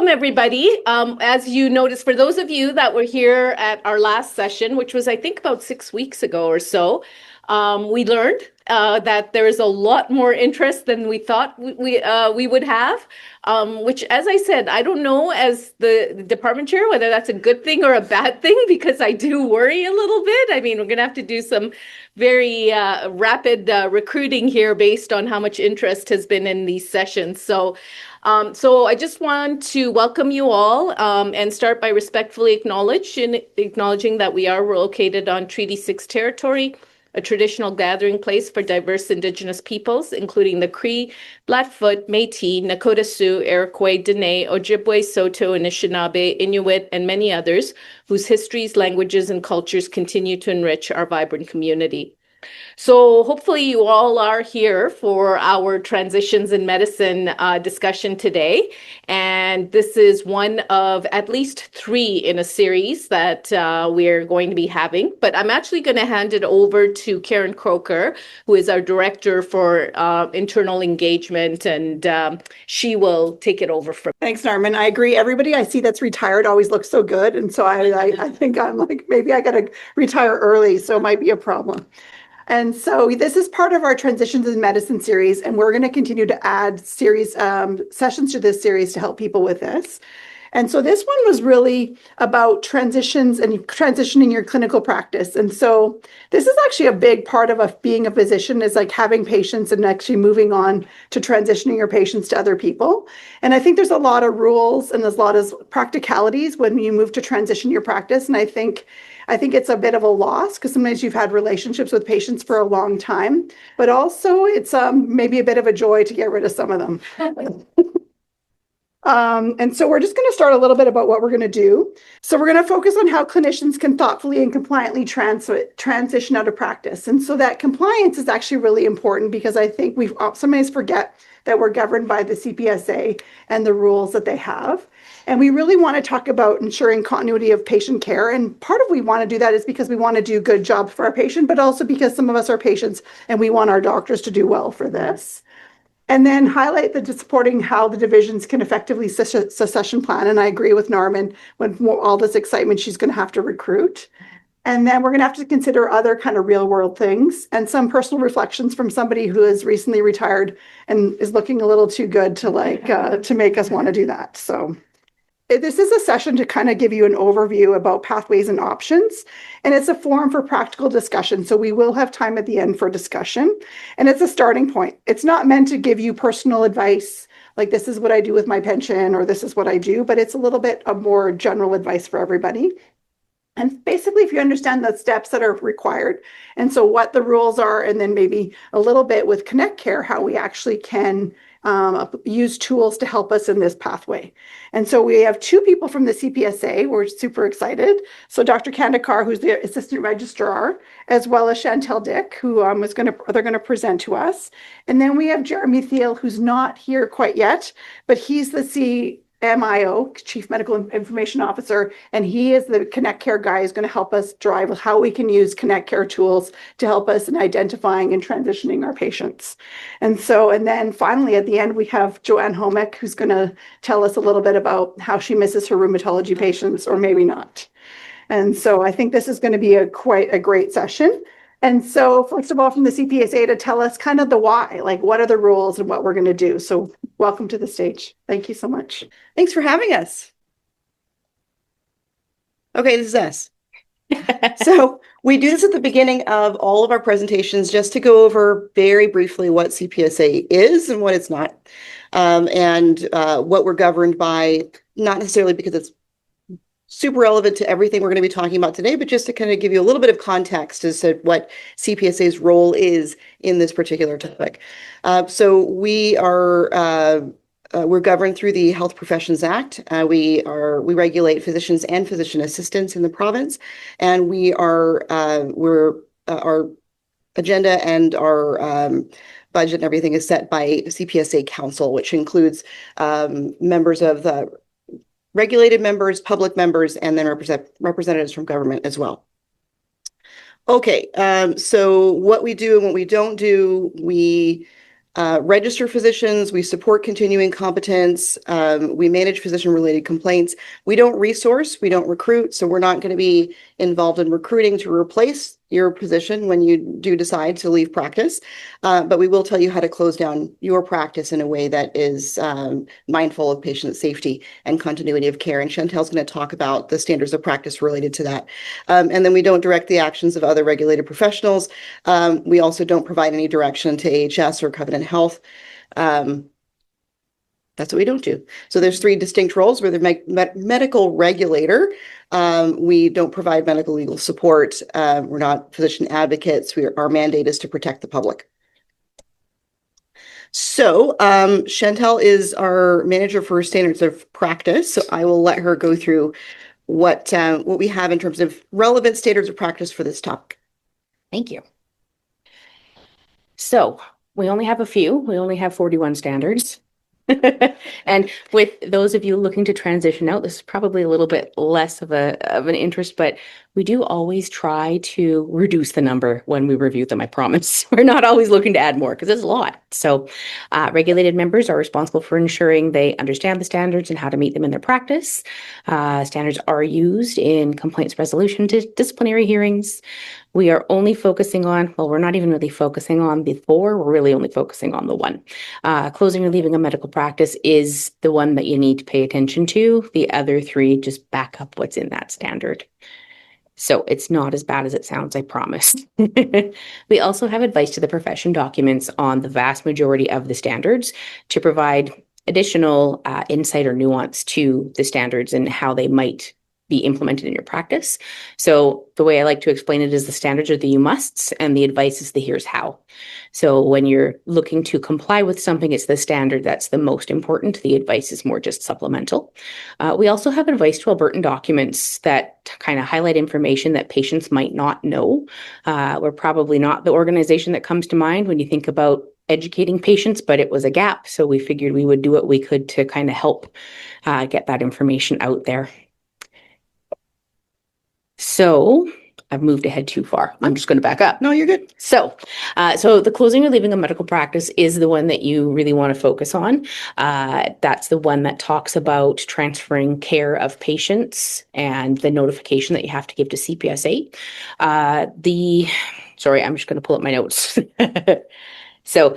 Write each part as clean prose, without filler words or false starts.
welcome everybody. As you noticed, for those of you that were here at our last session, which was I think about 6 weeks ago or so, we learned that there is a lot more interest than we thought we would have. Which, as I said, I don't know as the department chair whether that's a good thing or a bad thing, because I do worry a little bit. I mean, we're going to have to do some very rapid recruiting here based on how much interest has been in these sessions. So I just want to welcome you all and start by respectfully acknowledging that we are located on Treaty 6 territory, a traditional gathering place for diverse Indigenous peoples, including the Cree, Blackfoot, Métis, Nakota Sioux, Iroquois, Dene, Ojibwe, Saulteaux, Anishinaabe, Inuit, and many others whose histories, languages, and cultures continue to enrich our vibrant community. So hopefully you all are here for our Transitions in Medicine discussion today. And this is one of at least 3 in a series that we're going to be having. But I'm actually going to hand it over to Karen Croker, who is our Director for Internal Engagement, and she will take it over from. Thanks, Norman. I agree. Everybody I see that's retired always looks so good. And so I think I'm like, maybe I got to retire early, so it might be a problem. And so this is part of our Transitions in Medicine series, and we're going to continue to add sessions to this series to help people with this. And so this one was really about transitions and transitioning your clinical practice. And so this is actually a big part of being a physician, is like having patients and actually moving on to transitioning your patients to other people. And I think there's a lot of rules and there's a lot of practicalities when you move to transition your practice. And I think it's a bit of a loss because sometimes you've had relationships with patients for a long time, but also it's maybe a bit of a joy to get rid of some of them. And so we're just going to start a little bit about what we're going to do. So we're going to focus on how clinicians can thoughtfully and compliantly transition out of practice. And so that compliance is actually really important, because I think we sometimes forget that we're governed by the CPSA and the rules that they have. And we really want to talk about ensuring continuity of patient care. And part of we want to do that is because we want to do a good job for our patient, but also because some of us are patients and we want our doctors to do well for this. And then highlight the supporting how the divisions can effectively succession plan. And I agree with Norman, when all this excitement, she's going to have to recruit. And then we're going to have to consider other kind of real world things and some personal reflections from somebody who has recently retired and is looking a little too good to to make us want to do that. So this is a session to kind of give you an overview about pathways and options, and it's a forum for practical discussion. So we will have time at the end for discussion, and it's a starting point. It's not meant to give you personal advice, like this is what I do with my pension or this is what I do, but it's a little bit of more general advice for everybody. And basically, if you understand the steps that are required, and so what the rules are, and then maybe a little bit with Connect Care, how we actually can use tools to help us in this pathway. And so we have 2 people from the CPSA. We're super excited. So Dr. Kandikar, who's the assistant registrar, as well as Chantel Dick, who they're going to present to us. And then we have Jeremy Thiel, who's not here quite yet, but he's the CMIO, Chief Medical Information Officer, and he is the Connect Care guy who's going to help us drive how we can use Connect Care tools to help us in identifying and transitioning our patients. And then finally at the end, we have Joanne Homick, who's going to tell us a little bit about how she misses her rheumatology patients, or maybe not. And so I think this is going to be quite a great session. And so first of all, from the CPSA to tell us kind of the why, like what are the rules and what we're going to do. So welcome to the stage. Thank you so much. Thanks for having us. Okay, this is us. So we do this at the beginning of all of our presentations just to go over very briefly what CPSA is and what it's not, and what we're governed by, not necessarily because it's super relevant to everything we're going to be talking about today, but just to kind of give you a little bit of context as to what CPSA's role is in this particular topic. So we're governed through the Health Professions Act. We regulate physicians and physician assistants in the province, and our agenda and our budget and everything is set by CPSA Council, which includes members of the regulated members, public members, and then representatives from government as well. Okay, so what we do and what we don't do, we register physicians, we support continuing competence, we manage physician-related complaints. We don't resource, we don't recruit, so we're not going to be involved in recruiting to replace your position when you do decide to leave practice. But we will tell you how to close down your practice in a way that is mindful of patient safety and continuity of care. And Chantel's going to talk about the standards of practice related to that. And then we don't direct the actions of other regulated professionals. We also don't provide any direction to AHS or Covenant Health. That's what we don't do. So there's 3 distinct roles. We're the medical regulator. We don't provide medical legal support. We're not physician advocates. Our mandate is to protect the public. So Chantel is our manager for standards of practice. So I will let her go through what we have in terms of relevant standards of practice for this topic. Thank you. So we only have a few. We only have 41 standards. And with those of you looking to transition out, this is probably a little bit less of an interest, but we do always try to reduce the number when we review them, I promise. We're not always looking to add more because there's a lot. So regulated members are responsible for ensuring they understand the standards and how to meet them in their practice. Standards are used in complaints resolution to disciplinary hearings. We are only focusing on, well, we're not even really focusing on the 4, we're really only focusing on the 1. Closing or leaving a medical practice is the one that you need to pay attention to. The other 3 just back up what's in that standard. So it's not as bad as it sounds, I promise. We also have advice to the profession documents on the vast majority of the standards to provide additional insight or nuance to the standards and how they might be implemented in your practice. So the way I like to explain it is the standards are the you musts and the advice is the here's how. So when you're looking to comply with something, it's the standard that's the most important. The advice is more just supplemental. We also have advice to Albertan documents that kind of highlight information that patients might not know. We're probably not the organization that comes to mind when you think about educating patients, but it was a gap. So we figured we would do what we could to kind of help get that information out there. So I've moved ahead too far. I'm just going to back up. No, you're good. So the closing or leaving a medical practice is the one that you really want to focus on. That's the one that talks about transferring care of patients and the notification that you have to give to CPSA. Sorry, I'm just going to pull up my notes. So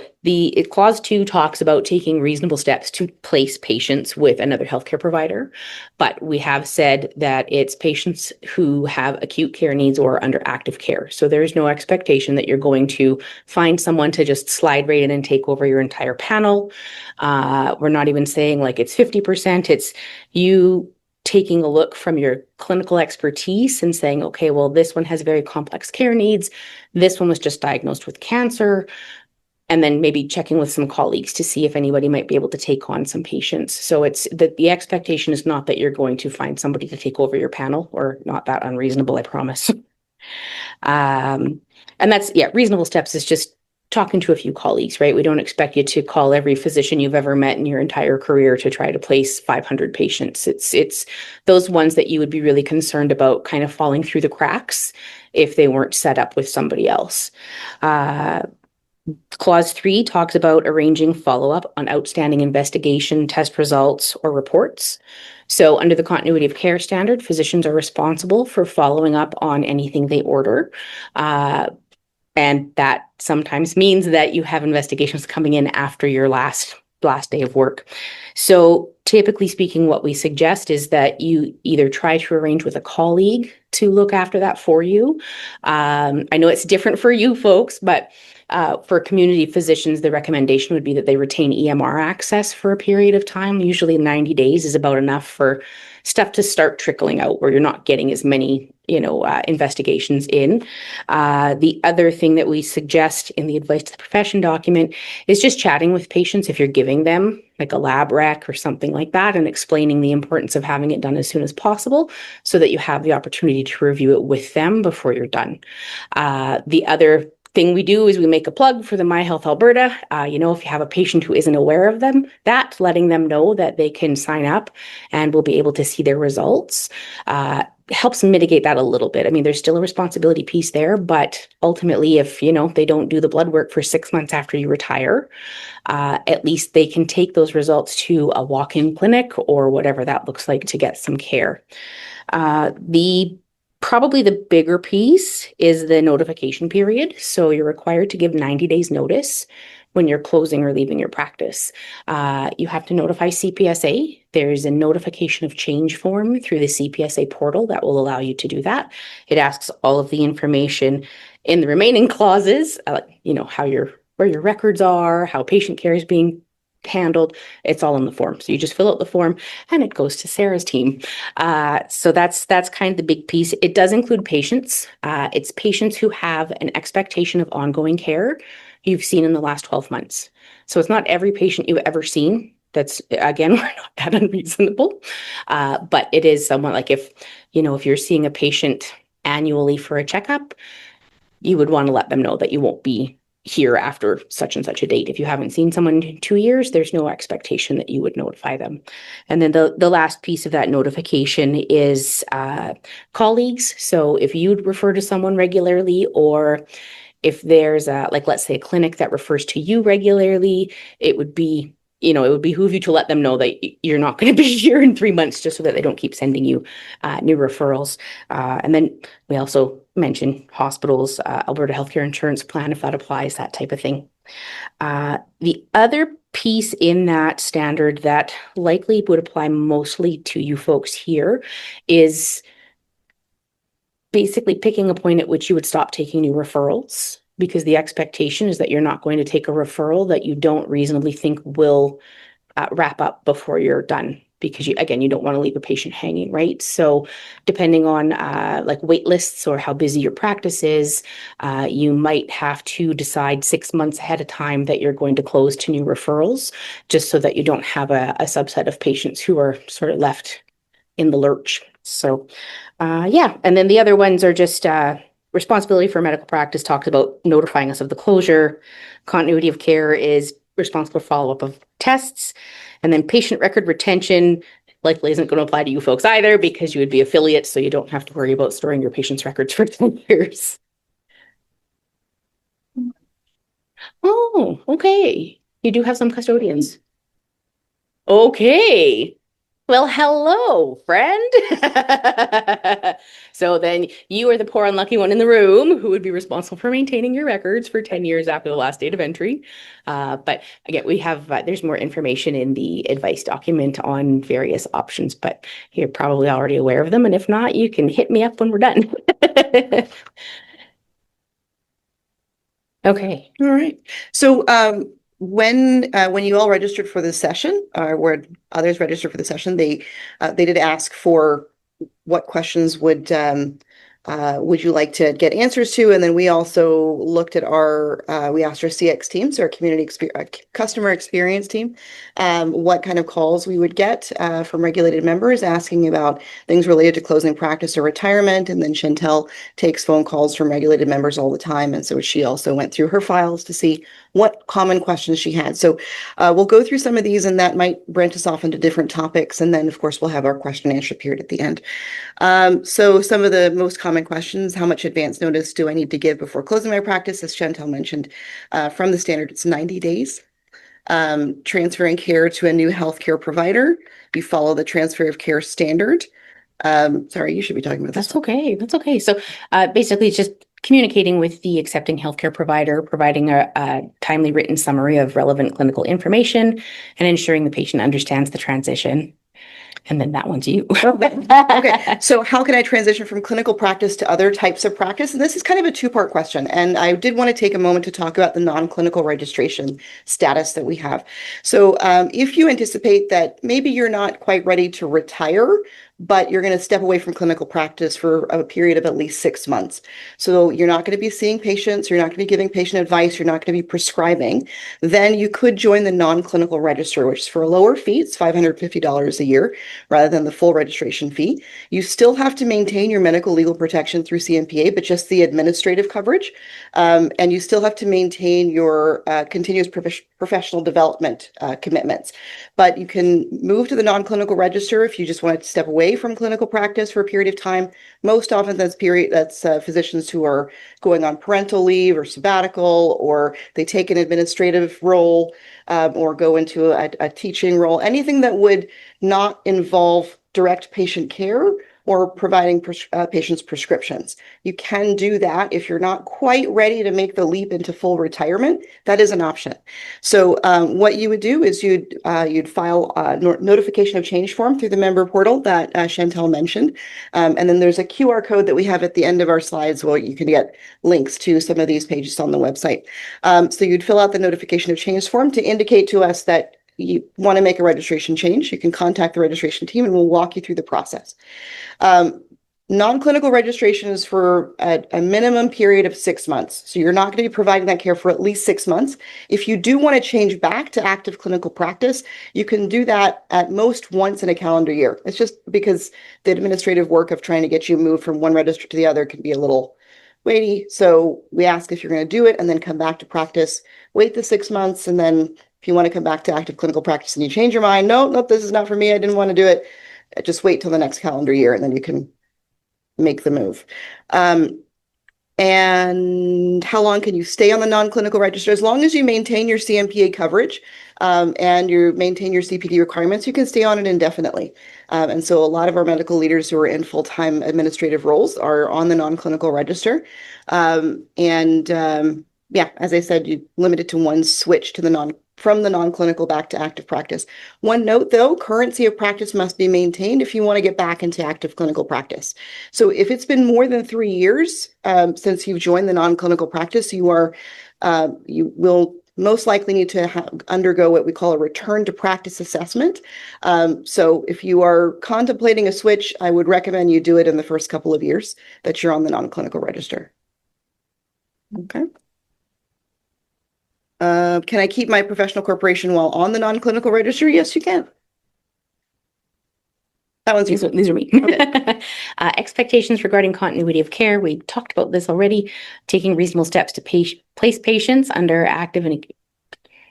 clause 2 talks about taking reasonable steps to place patients with another healthcare provider, but we have said that it's patients who have acute care needs or under active care. So there's no expectation that you're going to find someone to just slide right in and take over your entire panel. We're not even saying like it's 50%. It's you taking a look from your clinical expertise and saying, okay, well, this one has very complex care needs. This one was just diagnosed with cancer. And then maybe checking with some colleagues to see if anybody might be able to take on some patients. So it's the expectation is not that you're going to find somebody to take over your panel, or not that unreasonable, I promise. And that's, reasonable steps is just talking to a few colleagues, right? We don't expect you to call every physician you've ever met in your entire career to try to place 500 patients. It's those ones that you would be really concerned about kind of falling through the cracks if they weren't set up with somebody else. Clause 3 talks about arranging follow-up on outstanding investigation, test results, or reports. So under the continuity of care standard, physicians are responsible for following up on anything they order. And that sometimes means that you have investigations coming in after your last day of work. So typically speaking, what we suggest is that you either try to arrange with a colleague to look after that for you. I know it's different for you folks, but for community physicians, the recommendation would be that they retain EMR access for a period of time. Usually 90 days is about enough for stuff to start trickling out where you're not getting as many, investigations in. The other thing that we suggest in the advice to the profession document is just chatting with patients if you're giving them like a lab rec or something like that, and explaining the importance of having it done as soon as possible so that you have the opportunity to review it with them before you're done. The other thing we do is we make a plug for the My Health Alberta. If you have a patient who isn't aware of them, letting them know that they can sign up and will be able to see their results helps mitigate that a little bit. I mean, there's still a responsibility piece there, but ultimately, if they don't do the blood work for 6 months after you retire, at least they can take those results to a walk-in clinic or whatever that looks like to get some care. Probably the bigger piece is the notification period. So you're required to give 90 days notice when you're closing or leaving your practice. You have to notify CPSA. There's a notification of change form through the CPSA portal that will allow you to do that. It asks all of the information in the remaining clauses, where your records are, how patient care is being handled. It's all in the form. So you just fill out the form and it goes to Sarah's team. So that's kind of the big piece. It does include patients. It's patients who have an expectation of ongoing care you've seen in the last 12 months. So it's not every patient you've ever seen. That's, again, we're not that unreasonable. But it is somewhat like if you're seeing a patient annually for a checkup, you would want to let them know that you won't be here after such and such a date. If you haven't seen someone in 2 years, there's no expectation that you would notify them. And then the last piece of that notification is colleagues. So if you'd refer to someone regularly, or if there's let's say a clinic that refers to you regularly, it would behoove you to let them know that you're not going to be here in 3 months, just so that they don't keep sending you new referrals. And then we also mention hospitals, Alberta Healthcare Insurance Plan, if that applies, that type of thing. The other piece in that standard that likely would apply mostly to you folks here is basically picking a point at which you would stop taking new referrals, because the expectation is that you're not going to take a referral that you don't reasonably think will wrap up before you're done, because you don't want to leave a patient hanging, right? So depending on wait lists or how busy your practice is, you might have to decide 6 months ahead of time that you're going to close to new referrals, just so that you don't have a subset of patients who are sort of left in the lurch. So and then the other ones are just responsibility for medical practice talks about notifying us of the closure. Continuity of care is responsible for follow-up of tests. And then patient record retention likely isn't going to apply to you folks either, because you would be affiliates, so you don't have to worry about storing your patient's records for 10 years. Oh, okay. You do have some custodians. Okay. Well, hello, friend. So then you are the poor unlucky one in the room who would be responsible for maintaining your records for 10 years after the last date of entry. But again, we have, there's more information in the advice document on various options, but you're probably already aware of them. And if not, you can hit me up when we're done. Okay. All right. So when you all registered for the session, or where others registered for the session, they did ask for what questions would you like to get answers to, and then we also looked at we asked our CX team, so our customer experience team, what kind of calls we would get from regulated members asking about things related to closing practice or retirement. And then Chantel takes phone calls from regulated members all the time, and so she also went through her files to see what common questions she had. So we'll go through some of these, and that might branch us off into different topics. And then, of course, we'll have our question and answer period at the end. So some of the most common questions: how much advance notice do I need to give before closing my practice? As Chantel mentioned, from the standard, it's 90 days. Transferring care to a new healthcare provider, you follow the transfer of care standard. Sorry, you should be talking about this. That's okay. That's okay. So basically, it's just communicating with the accepting healthcare provider, providing a timely written summary of relevant clinical information, and ensuring the patient understands the transition. And then that one's you. Okay. So how can I transition from clinical practice to other types of practice? And this is kind of a two-part question. And I did want to take a moment to talk about the non-clinical registration status that we have. So if you anticipate that maybe you're not quite ready to retire, but you're going to step away from clinical practice for a period of at least 6 months. So you're not going to be seeing patients, you're not going to be giving patient advice, you're not going to be prescribing. Then you could join the non-clinical register, which is for a lower fee. It's $550 a year rather than the full registration fee. You still have to maintain your medical legal protection through CMPA, but just the administrative coverage. And you still have to maintain your continuous professional development commitments. But you can move to the non-clinical register if you just want to step away from clinical practice for a period of time. Most often that's physicians who are going on parental leave or sabbatical, or they take an administrative role, or go into a teaching role, anything that would not involve direct patient care or providing patients prescriptions. You can do that if you're not quite ready to make the leap into full retirement. That is an option. So what you would do is you'd file a notification of change form through the member portal that Chantel mentioned. And then there's a QR code that we have at the end of our slides where you can get links to some of these pages on the website. So you'd fill out the notification of change form to indicate to us that you want to make a registration change. You can contact the registration team and we'll walk you through the process. Non-clinical registration is for a minimum period of 6 months. So you're not going to be providing that care for at least 6 months. If you do want to change back to active clinical practice, you can do that at most once in a calendar year. It's just because the administrative work of trying to get you moved from one register to the other can be a little weighty. So we ask if you're going to do it and then come back to practice, wait the 6 months, and then if you want to come back to active clinical practice and you change your mind, no, this is not for me, I didn't want to do it, just wait till the next calendar year and then you can make the move. And how long can you stay on the non-clinical register? As long as you maintain your CMPA coverage and you maintain your CPD requirements, you can stay on it indefinitely. And so a lot of our medical leaders who are in full-time administrative roles are on the non-clinical register. Yeah, as I said, you limit it to one switch to from the non-clinical back to active practice. One note though, currency of practice must be maintained if you want to get back into active clinical practice. So if it's been more than 3 years since you've joined the non-clinical practice, you will most likely need to undergo what we call a return to practice assessment. So if you are contemplating a switch, I would recommend you do it in the first couple of years that you're on the non-clinical register. Okay. Can I keep my professional corporation while on the non-clinical register? Yes, you can. That one's easy. These are me. Okay. Expectations regarding continuity of care. We talked about this already. Taking reasonable steps to place patients under active and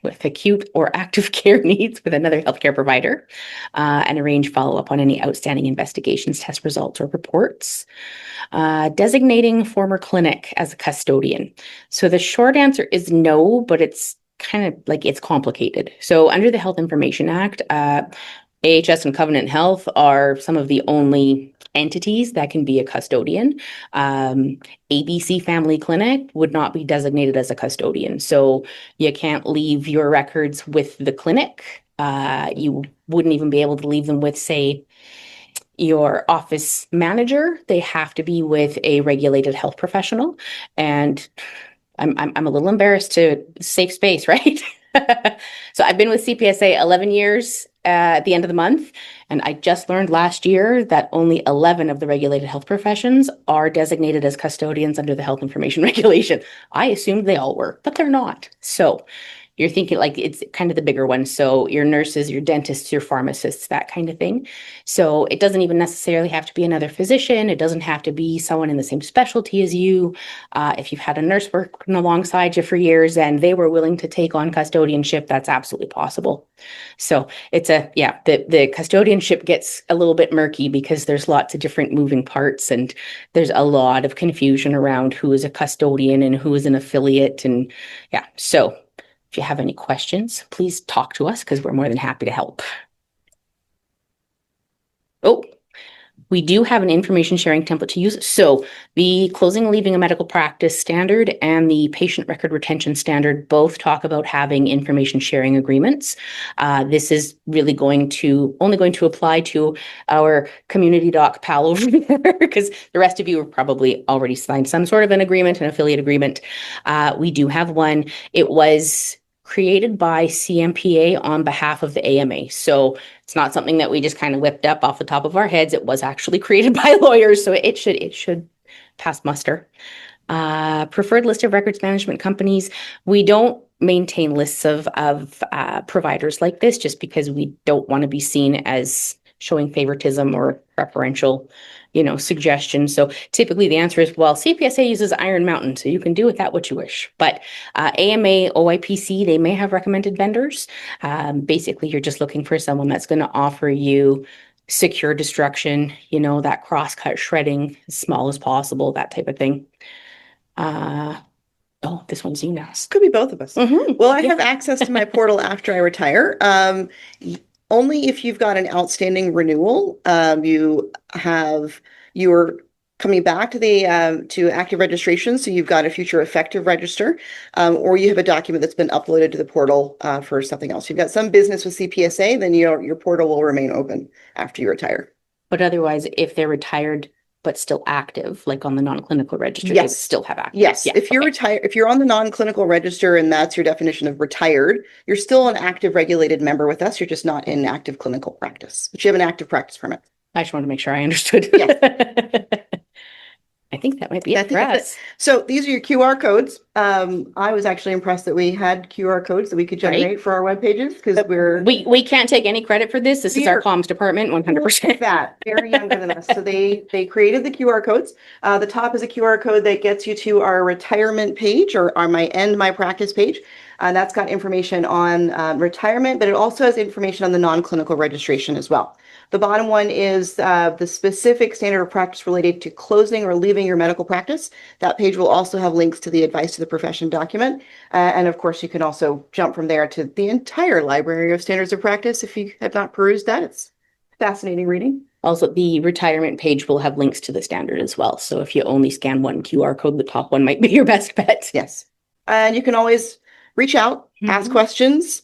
with acute or active care needs with another healthcare provider, and arrange follow-up on any outstanding investigations, test results, or reports. Designating former clinic as a custodian. So the short answer is no, but it's kind of like it's complicated. So under the Health Information Act, AHS and Covenant Health are some of the only entities that can be a custodian. ABC Family Clinic would not be designated as a custodian. So you can't leave your records with the clinic. You wouldn't even be able to leave them with, say, your office manager. They have to be with a regulated health professional. And I'm a little embarrassed to safe space, right? So I've been with CPSA 11 years at the end of the month. And I just learned last year that only 11 of the regulated health professions are designated as custodians under the health information regulation. I assumed they all were, but they're not. So you're thinking like it's kind of the bigger ones. So your nurses, your dentists, your pharmacists, that kind of thing. So it doesn't even necessarily have to be another physician. It doesn't have to be someone in the same specialty as you. If you've had a nurse working alongside you for years and they were willing to take on custodianship, that's absolutely possible. So it's the custodianship gets a little bit murky because there's lots of different moving parts and there's a lot of confusion around who is a custodian and who is an affiliate. And yeah, so if you have any questions, please talk to us because we're more than happy to help. Oh, we do have an information sharing template to use. So the closing and leaving a medical practice standard and the patient record retention standard both talk about having information sharing agreements. This is really only going to apply to our community doc pal over there because the rest of you have probably already signed some sort of an agreement, an affiliate agreement. We do have one. It was created by CMPA on behalf of the AMA. So it's not something that we just kind of whipped up off the top of our heads. It was actually created by lawyers, so it should pass muster. Preferred list of records management companies. We don't maintain lists of providers like this just because we don't want to be seen as showing favoritism or preferential, suggestion. So typically the answer is, well, CPSA uses Iron Mountain, so you can do with that what you wish. But AMA, OIPC, they may have recommended vendors. Basically, you're just looking for someone that's going to offer you secure destruction, that cross-cut shredding as small as possible, that type of thing. Oh, this one's you now. Could be both of us. Mhm. Well, I Yeah. have access to my portal after I retire. Only if you've got an outstanding renewal, you're coming back to the to active registration, so you've got a future effective register, or you have a document that's been uploaded to the portal for something else. You've got some business with CPSA, then your portal will remain open after you retire. But otherwise, if they're retired but still active, like on the non-clinical register, they Yes. still have access. Yes, Yeah, if you're okay. retired, if you're on the non-clinical register and that's your definition of retired, you're still an active regulated member with us. You're just not in active clinical practice, but you have an active practice permit. I just wanted to make sure I understood. Yeah. I think that might be I it think for that's us. So these are your QR codes. I was actually impressed that we had QR codes that we could Right. generate for our web pages because We can't take any credit for this. This is our We're- comms department, 100%. that very younger than us. So they created the QR codes. The top is a QR code that gets you to our retirement page or my practice page. That's got information on retirement, but it also has information on the non-clinical registration as well. The bottom one is the specific standard of practice related to closing or leaving your medical practice. That page will also have links to the advice to the profession document. And of course, you can also jump from there to the entire library of standards of practice if you have not perused that. It's fascinating reading. Also, the retirement page will have links to the standard as well. So if you only scan one QR code, the top one might be your best bet. Yes. And you can always reach out, ask Mhm. questions.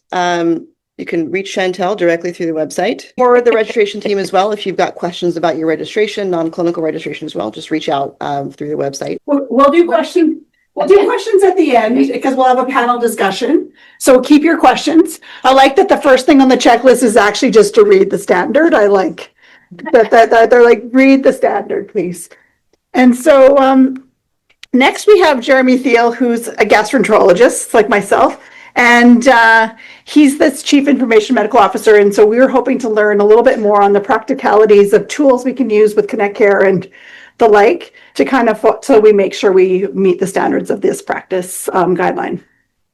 You can reach Chantel directly through the website or the registration team as well. If you've got questions about your registration, non-clinical registration as well, just reach out through the website. We'll do questions. We'll do questions at the end because we'll have a panel discussion. So keep your questions. I like that the first thing on the checklist is actually just to read the standard. I like that they're like, read the standard, please. And so next we have Jeremy Thiel, who's a gastroenterologist like myself. And he's this chief information medical officer. And so we were hoping to learn a little bit more on the practicalities of tools we can use with Connect Care and the like to kind of, so we make sure we meet the standards of this practice guideline.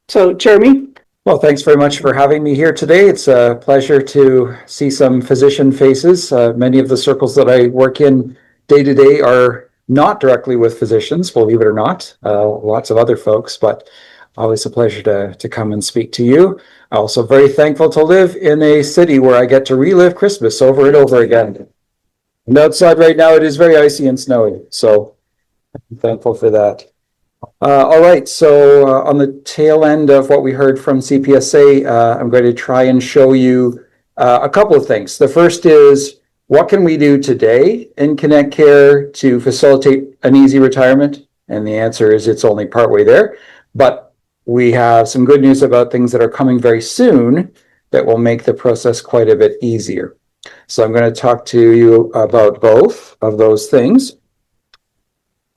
So Jeremy. Well, thanks very much for having me here today. It's a pleasure to see some physician faces. Many of the circles that I work in day to day are not directly with physicians, believe it or not, lots of other folks, but always a pleasure to come and speak to you. I'm also very thankful to live in a city where I get to relive Christmas over and over again. And outside right now, it is very icy and snowy, so I'm thankful for that. All right, so on the tail end of what we heard from CPSA, I'm going to try and show you a couple of things. The first is, what can we do today in Connect Care to facilitate an easy retirement? And the answer is it's only partway there, but we have some good news about things that are coming very soon that will make the process quite a bit easier. So I'm going to talk to you about both of those things.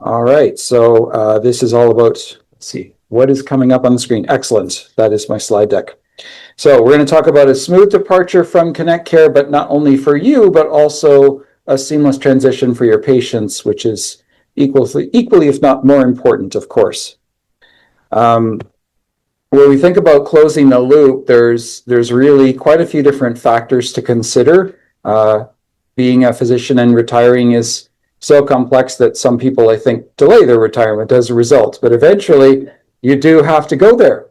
All right, so this is all about, let's see, what is coming up on the screen? Excellent, that is my slide deck. So we're going to talk about a smooth departure from Connect Care, but not only for you, but also a seamless transition for your patients, which is equally, if not more important, of course. When we think about closing the loop, there's really quite a few different factors to consider. Being a physician and retiring is so complex that some people, I think, delay their retirement as a result, but eventually you do have to go there.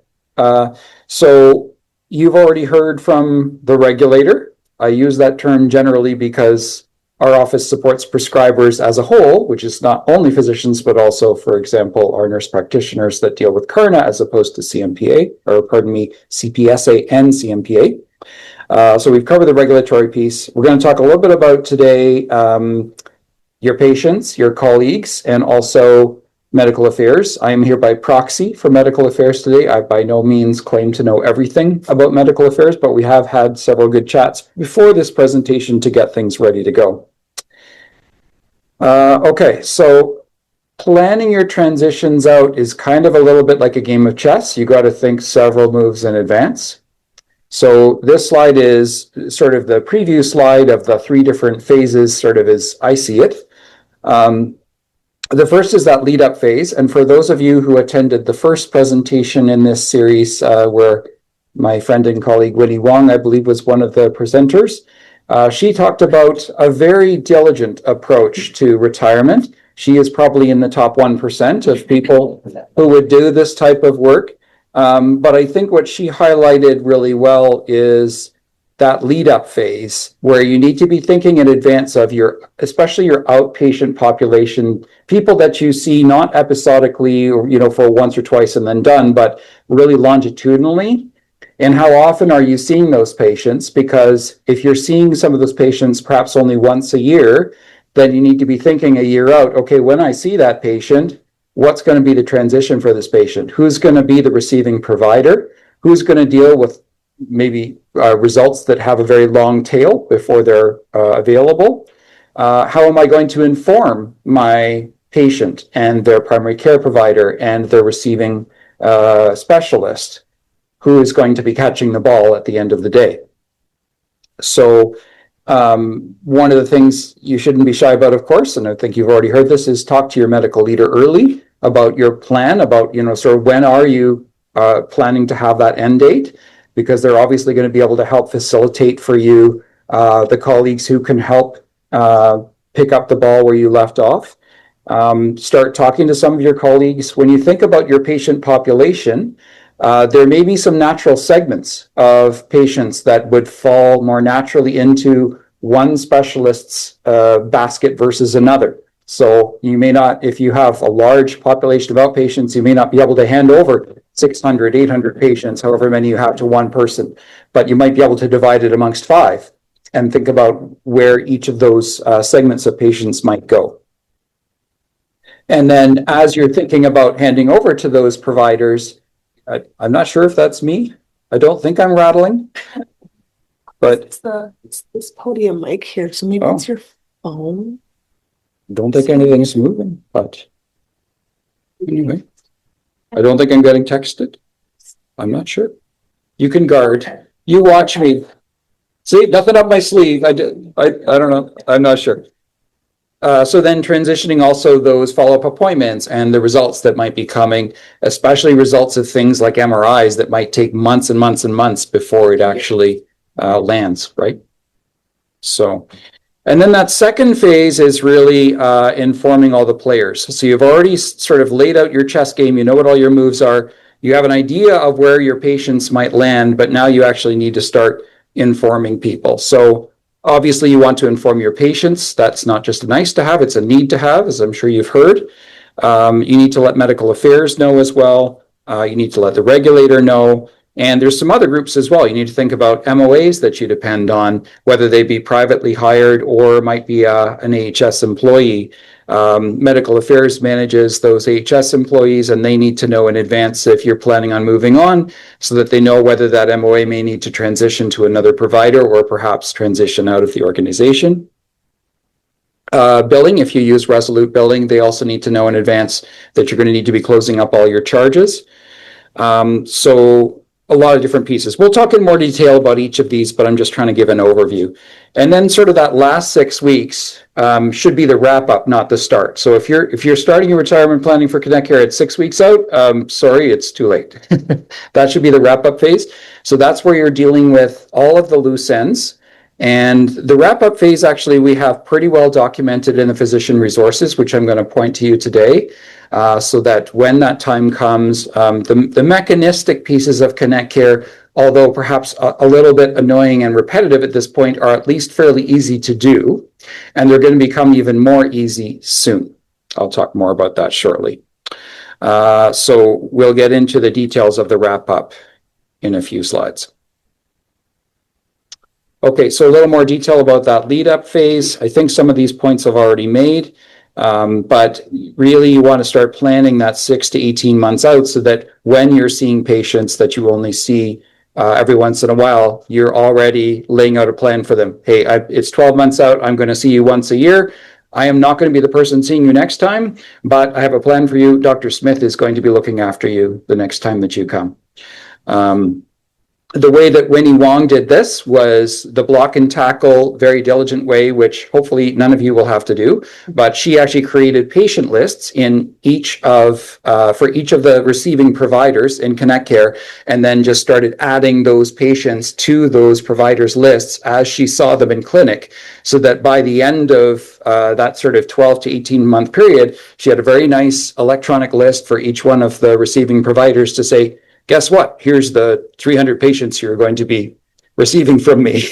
So you've already heard from the regulator. I use that term generally because our office supports prescribers as a whole, which is not only physicians, but also, for example, our nurse practitioners that deal with CARNA as opposed to CMPA, or pardon me, CPSA and CMPA. So we've covered the regulatory piece. We're going to talk a little bit about today your patients, your colleagues, and also medical affairs. I am here by proxy for medical affairs today. I by no means claim to know everything about medical affairs, but we have had several good chats before this presentation to get things ready to go. Okay, so planning your transitions out is kind of a little bit like a game of chess. You got to think several moves in advance. So this slide is sort of the preview slide of the 3 different phases, sort of as I see it. The first is that lead up phase. And for those of you who attended the first presentation in this series, where my friend and colleague Winnie Wong, I believe, was one of the presenters, she talked about a very diligent approach to retirement. She is probably in the top 1% of people who would do this type of work. But I think what she highlighted really well is that lead up phase where you need to be thinking in advance of especially your outpatient population, people that you see not episodically or, for once or twice and then done, but really longitudinally. And how often are you seeing those patients? Because if you're seeing some of those patients perhaps only once a year, then you need to be thinking a year out, okay, when I see that patient, what's going to be the transition for this patient? Who's going to be the receiving provider? Who's going to deal with maybe results that have a very long tail before they're available? How am I going to inform my patient and their primary care provider and their receiving specialist who is going to be catching the ball at the end of the day? So one of the things you shouldn't be shy about, of course, and I think you've already heard this, is talk to your medical leader early about your plan, about, sort of when are you planning to have that end date, because they're obviously going to be able to help facilitate for you the colleagues who can help pick up the ball where you left off. Start talking to some of your colleagues. When you think about your patient population, there may be some natural segments of patients that would fall more naturally into one specialist's basket versus another. So you may not, if you have a large population of outpatients, you may not be able to hand over 600, 800 patients, however many you have, to one person, but you might be able to divide it amongst 5 and think about where each of those segments of patients might go. And then as you're thinking about handing over to those providers, I'm not sure if that's me. I don't think I'm rattling, but it's this podium mic here, so maybe it's your phone. don't think anything's moving, but anyway, I don't think I'm getting texted. I'm not sure. You can guard. You watch me. See, nothing up my sleeve. I don't know. I'm not sure. So then transitioning also those follow-up appointments and the results that might be coming, especially results of things like MRIs that might take months and months and months before it actually lands, right? So, and then that second phase is really informing all the players. So you've already sort of laid out your chess game. You know what all your moves are. You have an idea of where your patients might land, but now you actually need to start informing people. So obviously you want to inform your patients. That's not just a nice to have, it's a need to have, as I'm sure you've heard. You need to let medical affairs know as well. You need to let the regulator know. And there's some other groups as well. You need to think about MOAs that you depend on, whether they be privately hired or might be an AHS employee. Medical affairs manages those AHS employees, and they need to know in advance if you're planning on moving on, so that they know whether that MOA may need to transition to another provider or perhaps transition out of the organization. Billing, if you use Resolute Billing, they also need to know in advance that you're going to need to be closing up all your charges. So a lot of different pieces. We'll talk in more detail about each of these, but I'm just trying to give an overview. And then sort of that last 6 weeks should be the wrap up, not the start. So if you're starting your retirement planning for Connect Care at 6 weeks out, sorry, it's too late. That should be the wrap up phase. So that's where you're dealing with all of the loose ends. And the wrap up phase, actually, we have pretty well documented in the physician resources, which I'm going to point to you today. So that when that time comes, the mechanistic pieces of Connect Care, although perhaps a little bit annoying and repetitive at this point, are at least fairly easy to do. And they're going to become even more easy soon. I'll talk more about that shortly. So we'll get into the details of the wrap up in a few slides. Okay, so a little more detail about that lead up phase. I think some of these points I've already made. But really you want to start planning that 6 to 18 months out so that when you're seeing patients that you only see every once in a while, you're already laying out a plan for them. Hey, it's 12 months out. I'm going to see you once a year. I am not going to be the person seeing you next time, but I have a plan for you. Dr. Smith is going to be looking after you the next time that you come. The way that Winnie Wong did this was the block and tackle, very diligent way, which hopefully none of you will have to do. But she actually created patient lists in for each of the receiving providers in Connect Care, and then just started adding those patients to those providers' lists as she saw them in clinic, so that by the end of that sort of 12 to 18 month period, she had a very nice electronic list for each one of the receiving providers to say, guess what? Here's the 300 patients you're going to be receiving from me.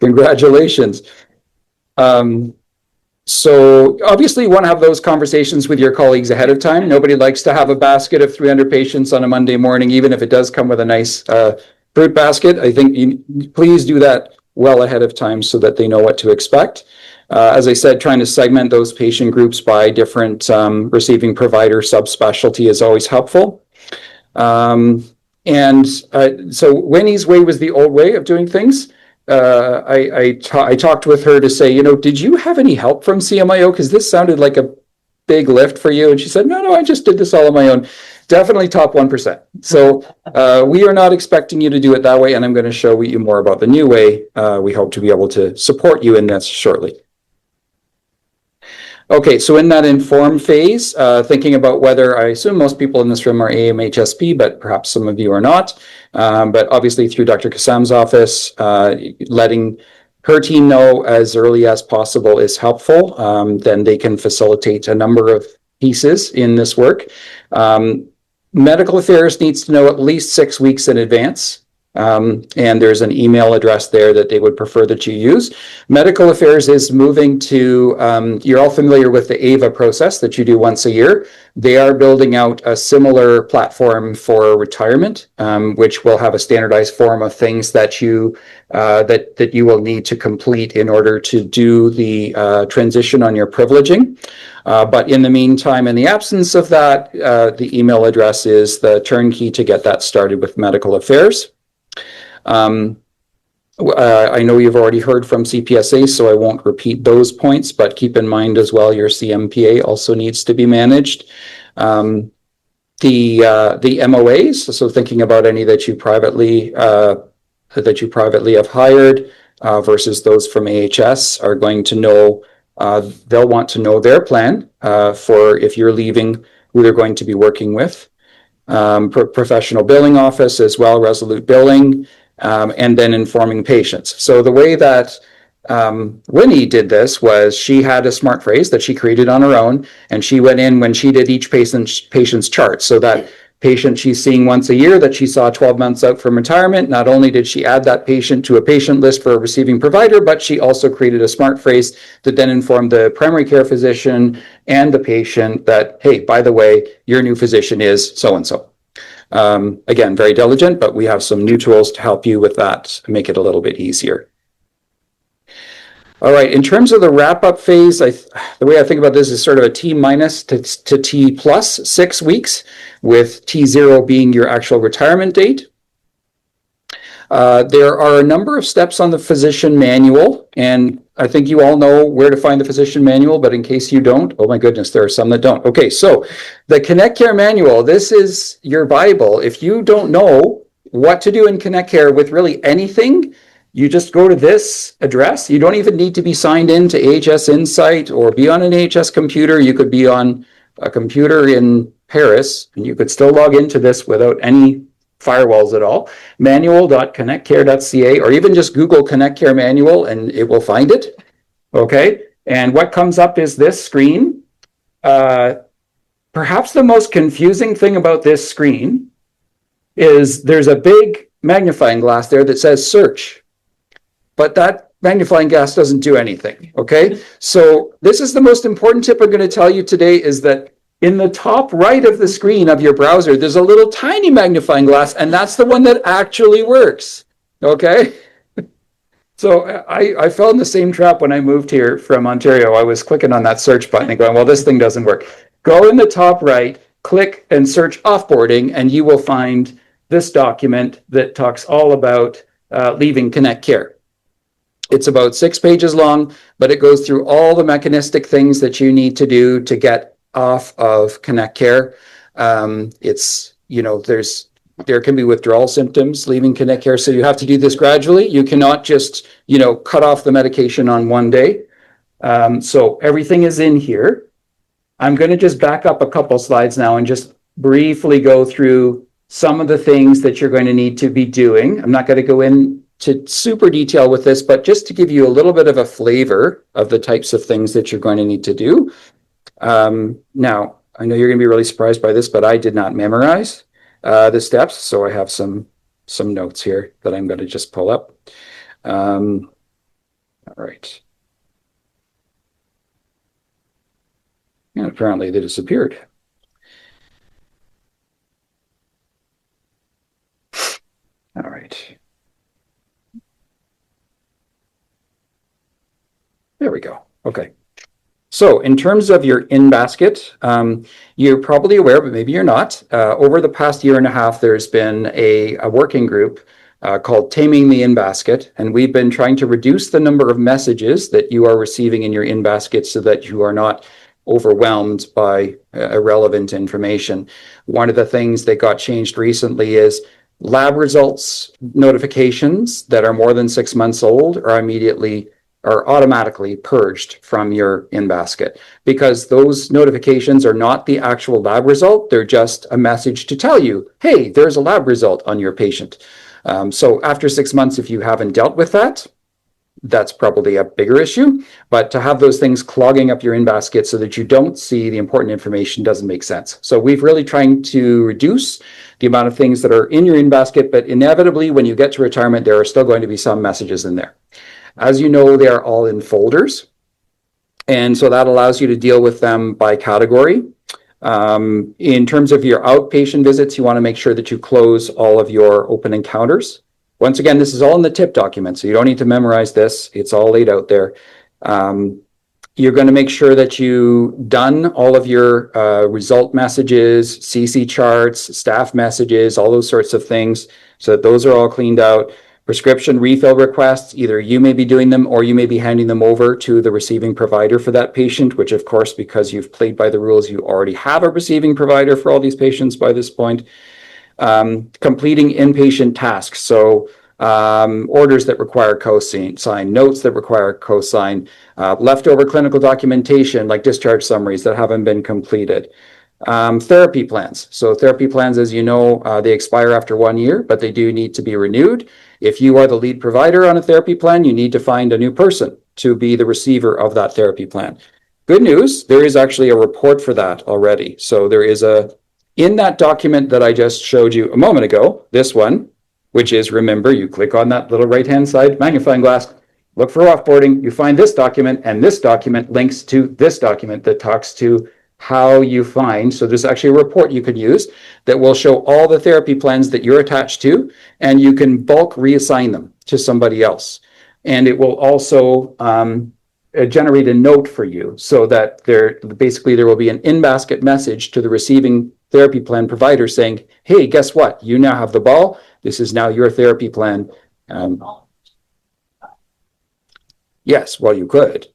Congratulations. So obviously you want to have those conversations with your colleagues ahead of time. Nobody likes to have a basket of 300 patients on a Monday morning, even if it does come with a nice fruit basket. I think please do that well ahead of time so that they know what to expect. As I said, trying to segment those patient groups by different receiving provider subspecialty is always helpful. So Winnie's way was the old way of doing things. I talked with her to say, did you have any help from CMIO? Because this sounded like a big lift for you. And she said, no, I just did this all on my own. Definitely top 1%. So we are not expecting you to do it that way. And I'm going to show you more about the new way. We hope to be able to support you in this shortly. Okay, so in that inform phase, thinking about whether, I assume most people in this room are AMHSP, but perhaps some of you are not. But obviously through Dr. Kassam's office, letting her team know as early as possible is helpful. Then they can facilitate a number of pieces in this work. Medical affairs needs to know at least 6 weeks in advance. And there's an email address there that they would prefer that you use. Medical affairs is moving to, you're all familiar with the AVA process that you do once a year. They are building out a similar platform for retirement, which will have a standardized form of things that you will need to complete in order to do the transition on your privileging. But in the meantime, in the absence of that, the email address is the turnkey to get that started with medical affairs. I know you've already heard from CPSA, so I won't repeat those points, but keep in mind as well, your CMPA also needs to be managed. The MOAs, so thinking about any that you privately have hired versus those from AHS, are going to know, they'll want to know their plan for if you're leaving, who they're going to be working with. Professional billing office as well, Resolute Billing, and then informing patients. So the way that Winnie did this was she had a smart phrase that she created on her own, and she went in when she did each patient's chart. So that patient she's seeing once a year that she saw 12 months out from retirement, not only did she add that patient to a patient list for a receiving provider, but she also created a smart phrase that then informed the primary care physician and the patient that, hey, by the way, your new physician is so-and-so. Again, very diligent, but we have some new tools to help you with that, make it a little bit easier. All right, in terms of the wrap-up phase, the way I think about this is sort of a T minus to T plus 6 weeks, with T0 being your actual retirement date. There are a number of steps on the physician manual, and I think you all know where to find the physician manual, but in case you don't, oh my goodness, there are some that don't. Okay, so the Connect Care manual, this is your Bible. If you don't know what to do in Connect Care with really anything, you just go to this address. You don't even need to be signed in to AHS Insight or be on an AHS computer. You could be on a computer in Paris, and you could still log into this without any firewalls at all. Manual.connectcare.ca, or even just Google Connect Care Manual and it will find it. Okay, and what comes up is this screen. Perhaps the most confusing thing about this screen is there's a big magnifying glass there that says search, but that magnifying glass doesn't do anything. Okay, so this is the most important tip I'm going to tell you today, is that in the top right of the screen of your browser, there's a little tiny magnifying glass, and that's the one that actually works. Okay? So I fell in the same trap when I moved here from Ontario. I was clicking on that search button and going, well, this thing doesn't work. Go in the top right, click and search offboarding, and you will find this document that talks all about leaving Connect Care. It's about 6 pages long, but it goes through all the mechanistic things that you need to do to get off of Connect Care. There can be withdrawal symptoms leaving Connect Care, so you have to do this gradually. You cannot just, cut off the medication on one day. So everything is in here. I'm going to just back up a couple slides now and just briefly go through some of the things that you're going to need to be doing. I'm not going to go into super detail with this, but just to give you a little bit of a flavor of the types of things that you're going to need to do. Now, I know you're going to be really surprised by this, but I did not memorize the steps, so I have some notes here that I'm going to just pull up. All right. And apparently they disappeared. All right. There we go. Okay. So in terms of your in-basket, you're probably aware, but maybe you're not. Over the past year and a half, there's been a working group called Taming the In-Basket, and we've been trying to reduce the number of messages that you are receiving in your in-basket so that you are not overwhelmed by irrelevant information. One of the things that got changed recently is lab results notifications that are more than 6 months old are automatically purged from your in-basket, because those notifications are not the actual lab result. They're just a message to tell you, hey, there's a lab result on your patient. So after 6 months, if you haven't dealt with that, that's probably a bigger issue. But to have those things clogging up your in-basket so that you don't see the important information doesn't make sense. So we've really trying to reduce the amount of things that are in your in-basket, but inevitably when you get to retirement, there are still going to be some messages in there. As you know, they are all in folders. And so that allows you to deal with them by category. In terms of your outpatient visits, you want to make sure that you close all of your open encounters. Once again, this is all in the tip document, so you don't need to memorize this. It's all laid out there. You're going to make sure that you've done all of your result messages, CC charts, staff messages, all those sorts of things, so that those are all cleaned out. Prescription refill requests, either you may be doing them or you may be handing them over to the receiving provider for that patient, which of course, because you've played by the rules, you already have a receiving provider for all these patients by this point. Completing inpatient tasks, so orders that require cosign, notes that require cosign, leftover clinical documentation like discharge summaries that haven't been completed. Therapy plans. So therapy plans, as you know, they expire after 1 year, but they do need to be renewed. If you are the lead provider on a therapy plan, you need to find a new person to be the receiver of that therapy plan. Good news, there is actually a report for that already. So there is in that document that I just showed you a moment ago, this one, which is, remember, you click on that little right-hand side magnifying glass, look for offboarding, you find this document, and this document links to this document that talks to how you find. So there's actually a report you could use that will show all the therapy plans that you're attached to, and you can bulk reassign them to somebody else. And it will also generate a note for you so that there will be an in-basket message to the receiving therapy plan provider saying, hey, guess what? You now have the ball. This is now your therapy plan. Yes, well, you could.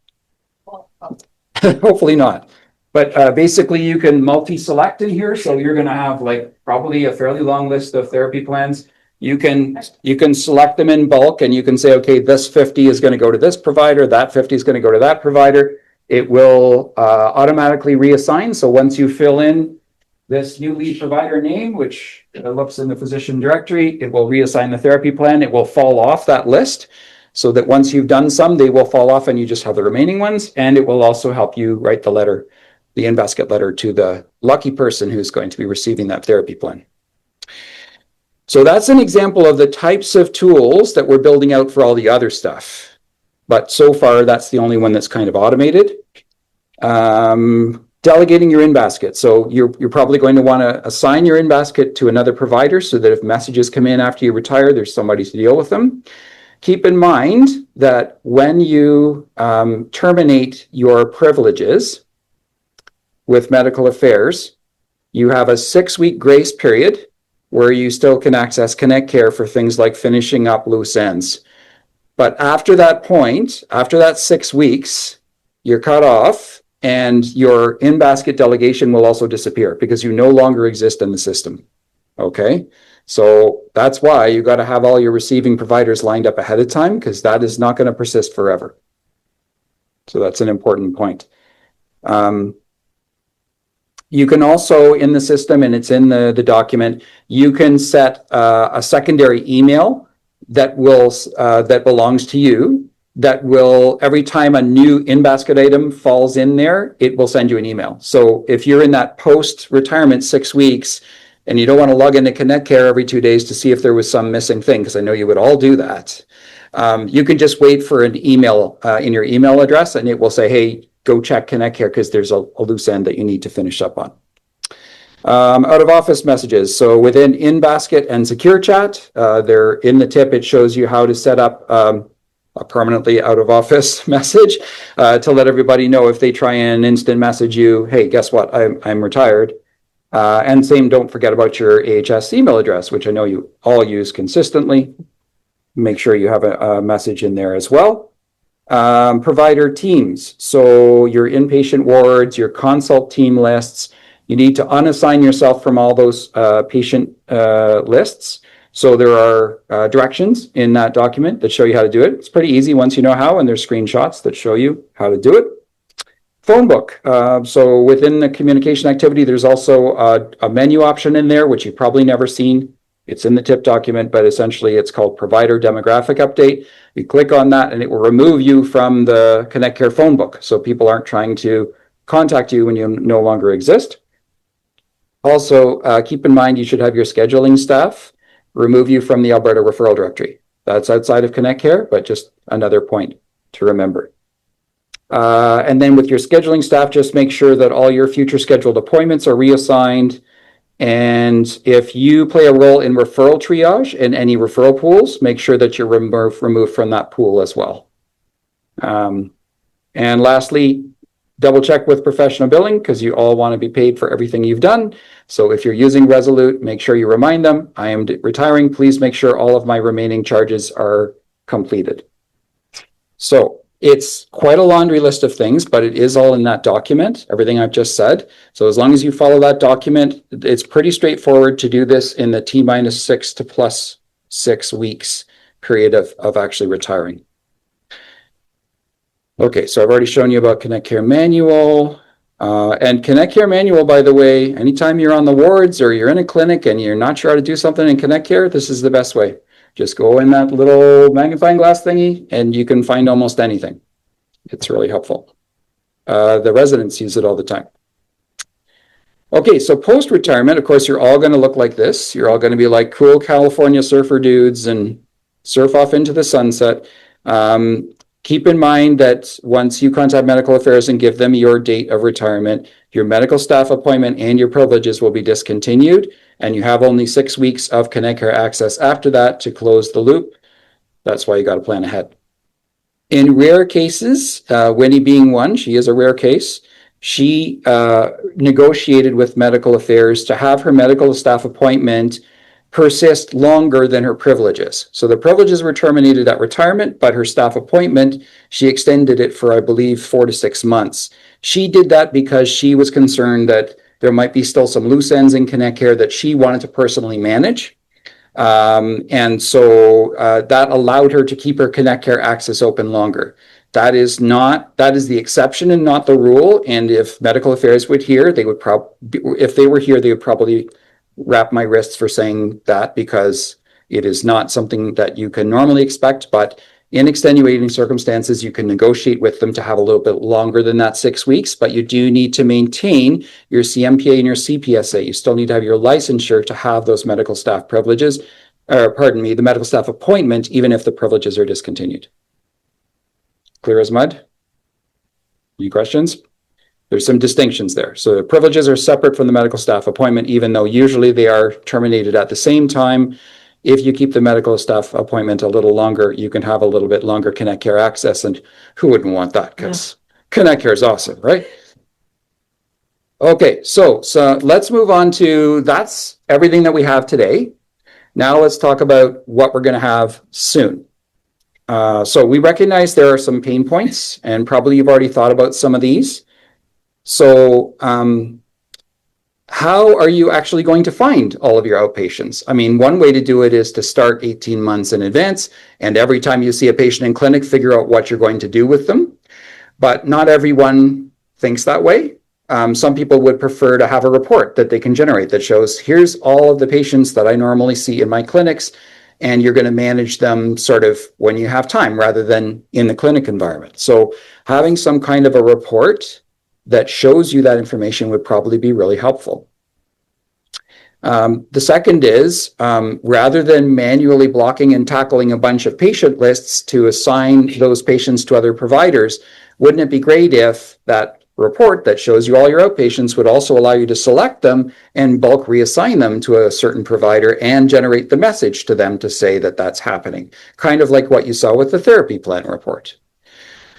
Hopefully not. But basically, you can multi-select in here. So you're going to have probably a fairly long list of therapy plans. You can select them in bulk, and you can say, okay, this 50 is going to go to this provider. That 50 is going to go to that provider. It will automatically reassign. So once you fill in this new lead provider name, which looks in the physician directory, it will reassign the therapy plan. It will fall off that list, so that once you've done some, they will fall off and you just have the remaining ones. And it will also help you write the letter, the in-basket letter, to the lucky person who's going to be receiving that therapy plan. So that's an example of the types of tools that we're building out for all the other stuff. But so far, that's the only one that's kind of automated. Delegating your in-basket. So you're probably going to want to assign your in-basket to another provider so that if messages come in after you retire, there's somebody to deal with them. keep in mind that when you terminate your privileges with medical affairs, you have a 6-week grace period where you still can access Connect Care for things like finishing up loose ends. But after that point, after that 6 weeks, you're cut off and your in-basket delegation will also disappear because you no longer exist in the system. Okay? So that's why you got to have all your receiving providers lined up ahead of time, because that is not going to persist forever. So that's an important point. You can also, in the system, and it's in the document, you can set a secondary email that will that belongs to you, that will, every time a new in-basket item falls in there, it will send you an email. So if you're in that post-retirement 6 weeks and you don't want to log into Connect Care every 2 days to see if there was some missing thing, because I know you would all do that, you can just wait for an email in your email address, and it will say, hey, go check Connect Care because there's a loose end that you need to finish up on. Out of office messages. So within in-basket and secure chat, they're in the tip, it shows you how to set up a permanently out of office message to let everybody know if they try and instant message you, hey, guess what, I'm retired. And same, don't forget about your AHS email address, which I know you all use consistently. Make sure you have a message in there as well. Provider teams. So your inpatient wards, your consult team lists, you need to unassign yourself from all those patient lists. So there are directions in that document that show you how to do it. It's pretty easy once you know how, and there's screenshots that show you how to do it. Phone book. So within the communication activity, there's also a menu option in there, which you've probably never seen. It's in the tip document, but essentially it's called Provider Demographic Update. You click on that and it will remove you from the Connect Care phone book, so people aren't trying to contact you when you no longer exist. Also, keep in mind you should have your scheduling staff remove you from the Alberta referral directory. That's outside of Connect Care, but just another point to remember. And then with your scheduling staff, just make sure that all your future scheduled appointments are reassigned. And if you play a role in referral triage and any referral pools, make sure that you're removed from that pool as well. And lastly, double check with professional billing, because you all want to be paid for everything you've done. So if you're using Resolute, make sure you remind them, I am retiring. Please make sure all of my remaining charges are completed. So it's quite a laundry list of things, but it is all in that document, everything I've just said. So as long as you follow that document, it's pretty straightforward to do this in the T-6 to +6 weeks period of actually retiring. Okay, so I've already shown you about Connect Care Manual. And Connect Care Manual, by the way, anytime you're on the wards or you're in a clinic and you're not sure how to do something in Connect Care, this is the best way. Just go in that little magnifying glass thingy and you can find almost anything. It's really helpful. The residents use it all the time. Okay, so post-retirement, of course, you're all going to look like this. You're all going to be like cool California surfer dudes and surf off into the sunset. Keep in mind that once you contact medical affairs and give them your date of retirement, your medical staff appointment and your privileges will be discontinued, and you have only 6 weeks of Connect Care access after that to close the loop. That's why you got to plan ahead. In rare cases, Winnie being one, she is a rare case, she negotiated with medical affairs to have her medical staff appointment persist longer than her privileges. So the privileges were terminated at retirement, but her staff appointment, she extended it for, I believe, 4 to 6 months. She did that because she was concerned that there might be still some loose ends in Connect Care that she wanted to personally manage. And so that allowed her to keep her Connect Care access open longer. That is the exception and not the rule. And if medical affairs would hear, they would if they were here, they would probably wrap my wrists for saying that, because it is not something that you can normally expect, but in extenuating circumstances, you can negotiate with them to have a little bit longer than that 6 weeks, but you do need to maintain your CMPA and your CPSA. You still need to have your licensure to have those medical staff privileges, or pardon me, the medical staff appointment, even if the privileges are discontinued. Clear as mud? Any questions? There's some distinctions there. So the privileges are separate from the medical staff appointment, even though usually they are terminated at the same time. if you keep the medical staff appointment a little longer, you can have a little bit longer Connect Care access. And who wouldn't want that? Because Connect Care is awesome, right? Okay, so let's move on to, that's everything that we have today. Now let's talk about what we're going to have soon. So we recognize there are some pain points, and probably you've already thought about some of these. So how are you actually going to find all of your outpatients? I mean, one way to do it is to start 18 months in advance, and every time you see a patient in clinic, figure out what you're going to do with them. But not everyone thinks that way. Some people would prefer to have a report that they can generate that shows, here's all of the patients that I normally see in my clinics, and you're going to manage them sort of when you have time rather than in the clinic environment. So having some kind of a report that shows you that information would probably be really helpful. The second is, rather than manually blocking and tackling a bunch of patient lists to assign those patients to other providers, wouldn't it be great if that report that shows you all your outpatients would also allow you to select them and bulk reassign them to a certain provider and generate the message to them to say that that's happening, kind of like what you saw with the therapy plan report.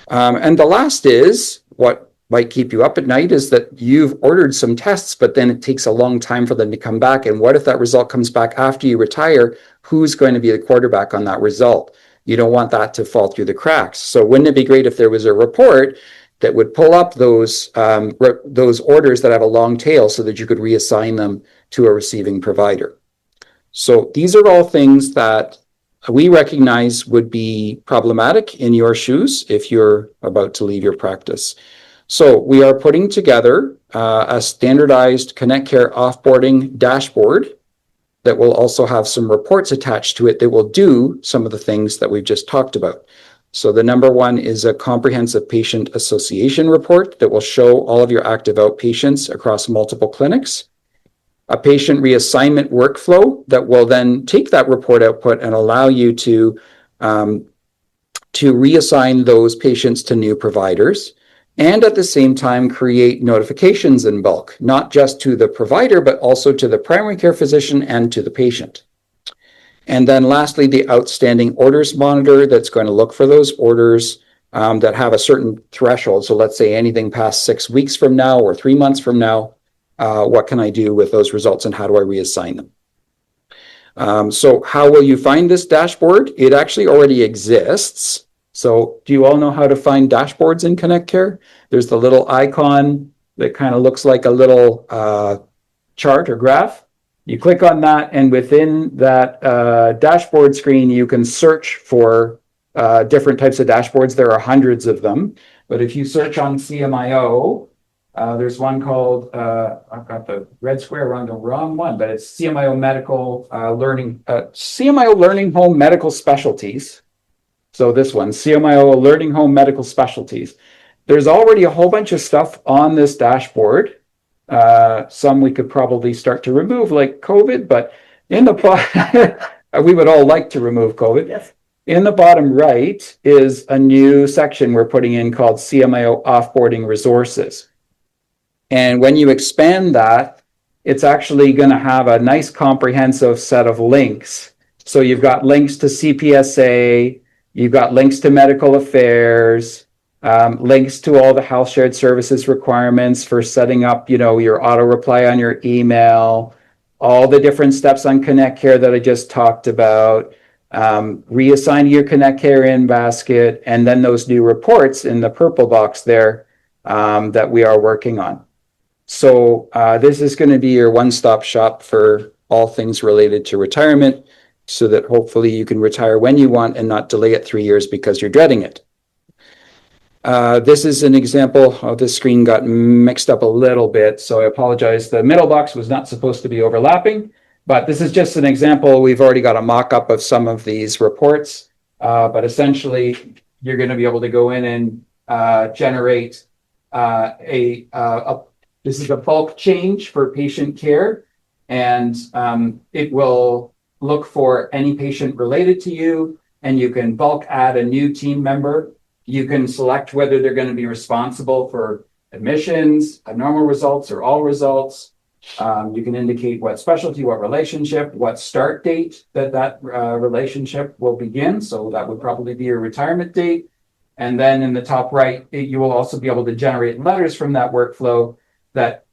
And the last is, what might keep you up at night is that you've ordered some tests, but then it takes a long time for them to come back. And what if that result comes back after you retire? Who's going to be the quarterback on that result? You don't want that to fall through the cracks. So wouldn't it be great if there was a report that would pull up those orders that have a long tail so that you could reassign them to a receiving provider? So these are all things that we recognize would be problematic in your shoes if you're about to leave your practice. So we are putting together a standardized Connect Care offboarding dashboard that will also have some reports attached to it that will do some of the things that we've just talked about. So the number one is a comprehensive patient association report that will show all of your active outpatients across multiple clinics. A patient reassignment workflow that will then take that report output and allow you to reassign those patients to new providers. And at the same time, create notifications in bulk, not just to the provider, but also to the primary care physician and to the patient. And then lastly, the outstanding orders monitor that's going to look for those orders that have a certain threshold. So let's say anything past 6 weeks from now or 3 months from now, what can I do with those results and how do I reassign them? So how will you find this dashboard? It actually already exists. So do you all know how to find dashboards in Connect Care? There's the little icon that kind of looks like a little chart or graph. You click on that, and within that dashboard screen, you can search for different types of dashboards. There are hundreds of them. But if you search on CMIO, there's one called, I've got the red square on the wrong one, but it's CMIO Medical CMIO Learning Home Medical Specialties. So this one, CMIO Learning Home Medical Specialties. There's already a whole bunch of stuff on this dashboard. Some we could probably start to remove, like COVID, but in the we would all like to remove COVID. Yes. In the bottom right is a new section we're putting in called CMIO Offboarding Resources. And when you expand that, it's actually going to have a nice comprehensive set of links. So you've got links to CPSA, you've got links to medical affairs, links to all the health shared services requirements for setting up, your auto reply on your email, all the different steps on Connect Care that I just talked about, reassigning your Connect Care in basket, and then those new reports in the purple box there that we are working on. So this is going to be your one-stop shop for all things related to retirement, so that hopefully you can retire when you want and not delay it 3 years because you're dreading it. This is an example. This screen got mixed up a little bit, so I apologize. The middle box was not supposed to be overlapping, but this is just an example. We've already got a mock-up of some of these reports, but essentially you're going to be able to go in and generate this is a bulk change for patient care, and it will look for any patient related to you, and you can bulk add a new team member. You can select whether they're going to be responsible for admissions, abnormal results, or all results, You can indicate what specialty, what relationship, what start date that relationship will begin. So that would probably be your retirement date. And then in the top right, you will also be able to generate letters from that workflow that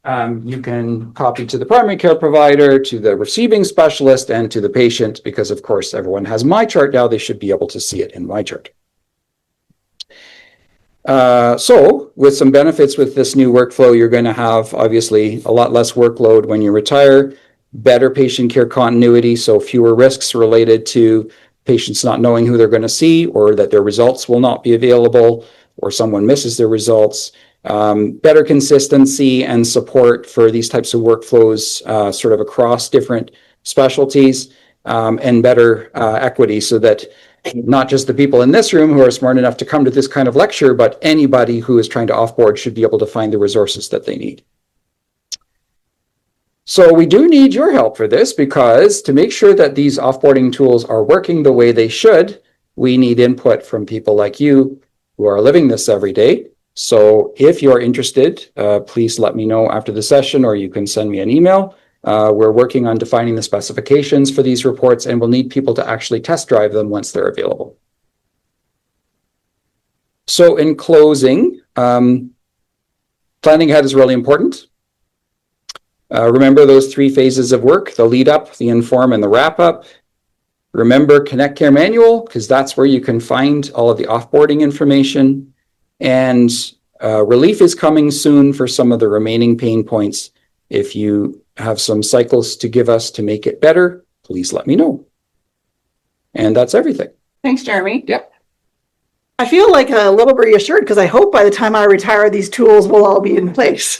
you can copy to the primary care provider, to the receiving specialist, and to the patient, because of course everyone has my chart now. They should be able to see it in my chart. So with some benefits with this new workflow, you're going to have obviously a lot less workload when you retire, better patient care continuity, so fewer risks related to patients not knowing who they're going to see, or that their results will not be available, or someone misses their results. Better consistency and support for these types of workflows sort of across different specialties, and better equity, so that not just the people in this room who are smart enough to come to this kind of lecture, but anybody who is trying to offboard should be able to find the resources that they need. So we do need your help for this, because to make sure that these offboarding tools are working the way they should, we need input from people like you who are living this every day. So if you're interested, please let me know after the session, or you can send me an email. We're working on defining the specifications for these reports, and we'll need people to actually test drive them once they're available. So in closing, planning ahead is really important. Remember those 3 phases of work: the lead up, the inform, and the wrap up. Remember Connect Care Manual, because that's where you can find all of the offboarding information. And relief is coming soon for some of the remaining pain points. If you have some cycles to give us to make it better, please let me know. And that's everything. Thanks, Jeremy. Yep. I feel like a little reassured, because I hope by the time I retire, these tools will all be in place.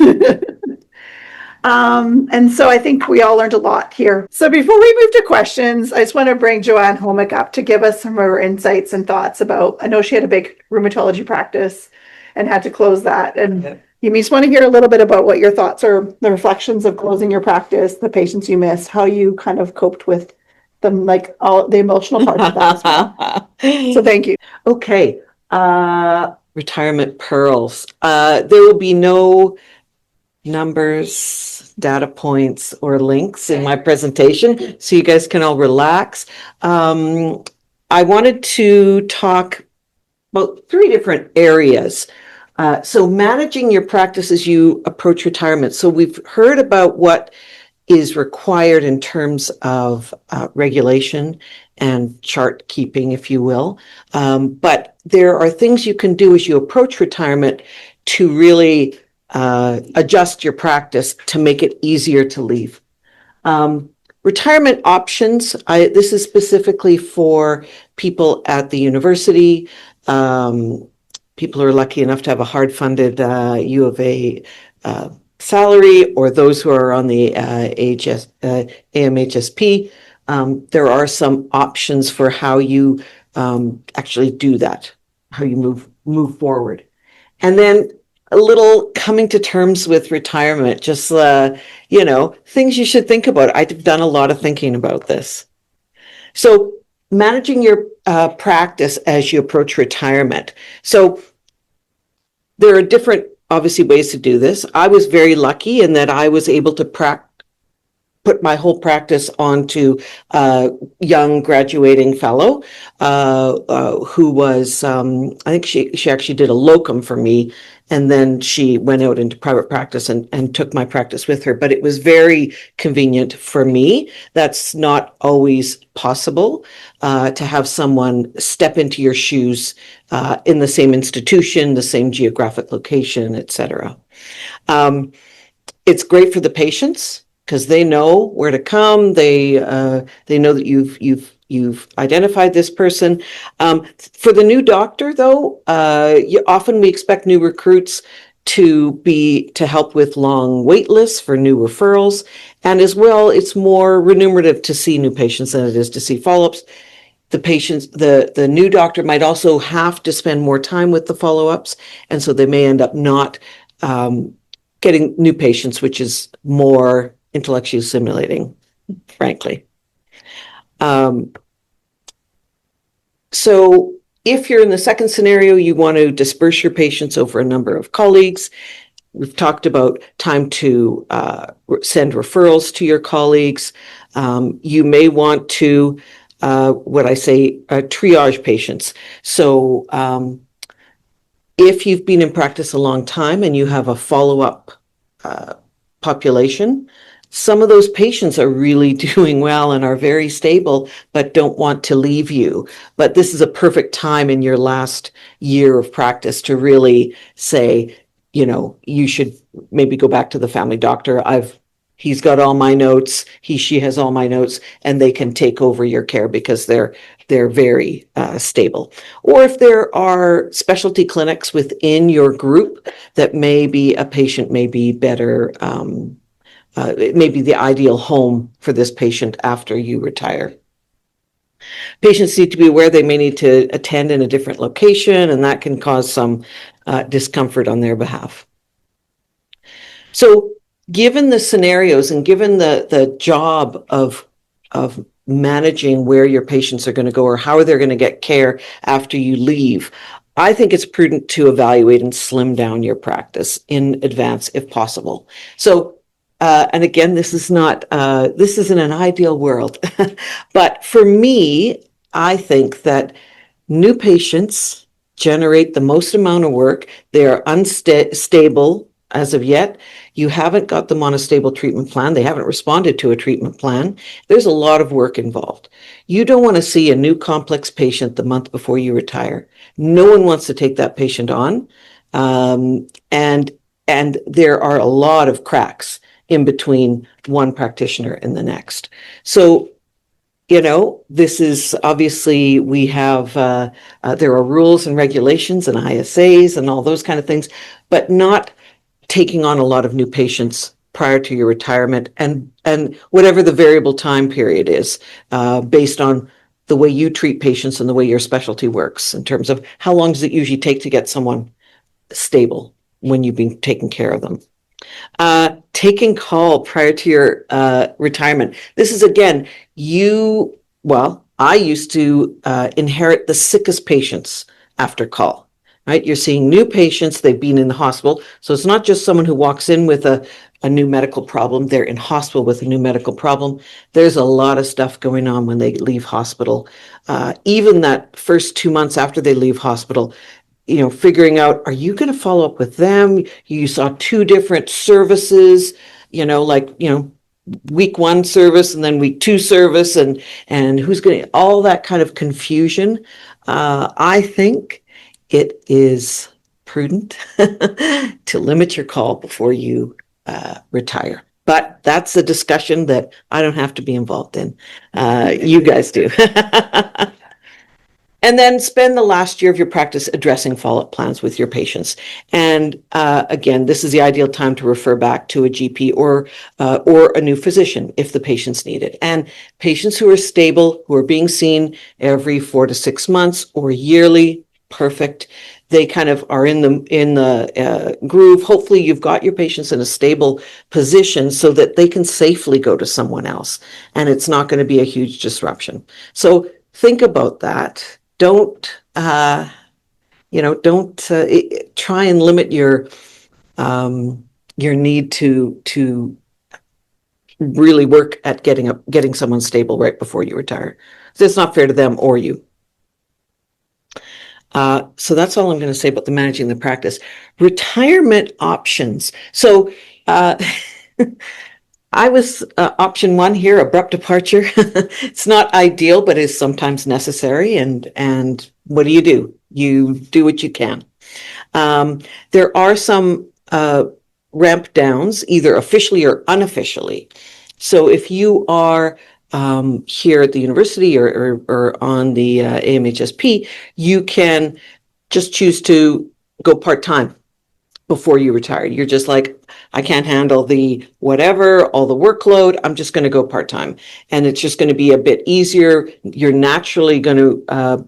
And so I think we all learned a lot here. So before we move to questions, I just want to bring Joanne Homick up to give us some of her insights and thoughts about, I know she had a big rheumatology practice and had to close that. And you just want to hear a little bit about what your thoughts are, the reflections of closing your practice, the patients you missed, how you kind of coped with them, like all the emotional parts of that as well. So thank you. Okay. Retirement pearls. There will be no numbers, data points, or links in my presentation, so you guys can all relax. I wanted to talk about 3 different areas. So managing your practice as you approach retirement. So we've heard about what is required in terms of regulation and chart keeping, if you will. But there are things you can do as you approach retirement to really adjust your practice to make it easier to leave. Retirement options. This is specifically for people at the university, people who are lucky enough to have a hard-funded U of A salary, or those who are on the AMHSP. There are some options for how you actually do that, how you move forward. And then a little coming to terms with retirement, just, things you should think about. I've done a lot of thinking about this. So managing your practice as you approach retirement. So there are different, obviously, ways to do this. I was very lucky in that I was able to put my whole practice onto a young graduating fellow who was, I think she actually did a locum for me, and then she went out into private practice and took my practice with her. But it was very convenient for me. That's not always possible to have someone step into your shoes in the same institution, the same geographic location, etc. It's great for the patients, because they know where to come. They know that you've identified this person. For the new doctor, though, often we expect new recruits to help with long wait lists for new referrals, and as well, it's more remunerative to see new patients than it is to see follow-ups. The patients, the new doctor might also have to spend more time with the follow-ups, and so they may end up not getting new patients, which is more intellectually stimulating, frankly. So if you're in the second scenario, you want to disperse your patients over a number of colleagues. we've talked about time to send referrals to your colleagues. You may want to, triage patients. So if you've been in practice a long time and you have a follow-up population, some of those patients are really doing well and are very stable, but don't want to leave you. But this is a perfect time in your last year of practice to really say, you should maybe go back to the family doctor. He's got all my notes. She has all my notes, and they can take over your care because they're very stable. Or if there are specialty clinics within your group that maybe a patient may be better, it may be the ideal home for this patient after you retire. Patients need to be aware they may need to attend in a different location, and that can cause some discomfort on their behalf. So given the scenarios and given the job of managing where your patients are going to go or how they're going to get care after you leave, I think it's prudent to evaluate and slim down your practice in advance if possible. So, and again, this isn't an ideal world, but for me, I think that new patients generate the most amount of work. They are unstable as of yet. You haven't got them on a stable treatment plan. They haven't responded to a treatment plan. There's a lot of work involved. You don't want to see a new complex patient the month before you retire. No one wants to take that patient on. And there are a lot of cracks in between one practitioner and the next. So, this is obviously, we have, there are rules and regulations and ISAs and all those kind of things, but not taking on a lot of new patients prior to your retirement and whatever the variable time period is, based on the way you treat patients and the way your specialty works in terms of how long does it usually take to get someone stable when you've been taking care of them. Taking call prior to your retirement. This is, again, I used to inherit the sickest patients after call, right? You're seeing new patients, they've been in the hospital. So it's not just someone who walks in with a new medical problem, they're in hospital with a new medical problem. There's a lot of stuff going on when they leave hospital. Even that first 2 months after they leave hospital, figuring out, are you going to follow up with them? You saw 2 different services, week 1 service and then week 2 service and who's going to, all that kind of confusion. I think it is prudent to limit your call before you retire. But that's a discussion that I don't have to be involved in. You guys do. And then spend the last year of your practice addressing follow-up plans with your patients. And again, this is the ideal time to refer back to a GP or a new physician if the patients need it. And patients who are stable, who are being seen every 4 to 6 months or yearly, perfect. They kind of are in the groove. Hopefully you've got your patients in a stable position so that they can safely go to someone else and it's not going to be a huge disruption. So think about that. Don't try and limit your need to really work at getting someone stable right before you retire. So it's not fair to them or you. So that's all I'm going to say about the managing the practice. Retirement options. So I was option 1 here, abrupt departure. It's not ideal, but is sometimes necessary. And what do? You do what you can. There are some ramp downs, either officially or unofficially. So if you are here at the university or on the AMHSP, you can just choose to go part-time before you retire. You're just like, I can't handle the whatever, all the workload. I'm just going to go part-time. And it's just going to be a bit easier. You're naturally going to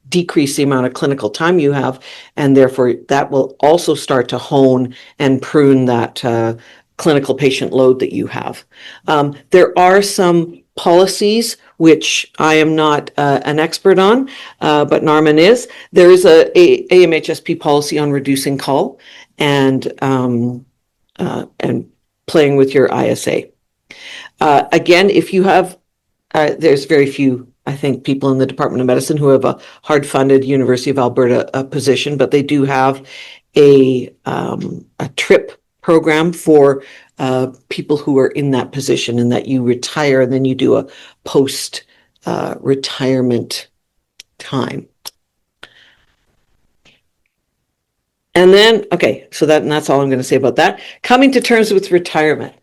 decrease the amount of clinical time you have. And therefore, that will also start to hone and prune that clinical patient load that you have. There are some policies which I am not an expert on, but Narman is. There is a AMHSP policy on reducing call, and and playing with your ISA. Again, if you have, there's very few, I think, people in the Department of Medicine who have a hard-funded University of Alberta position, but they do have a TRIP program for people who are in that position, and that you retire and then you do a post retirement time. And then, okay, so that's all I'm going to say about that. Coming to terms with retirement.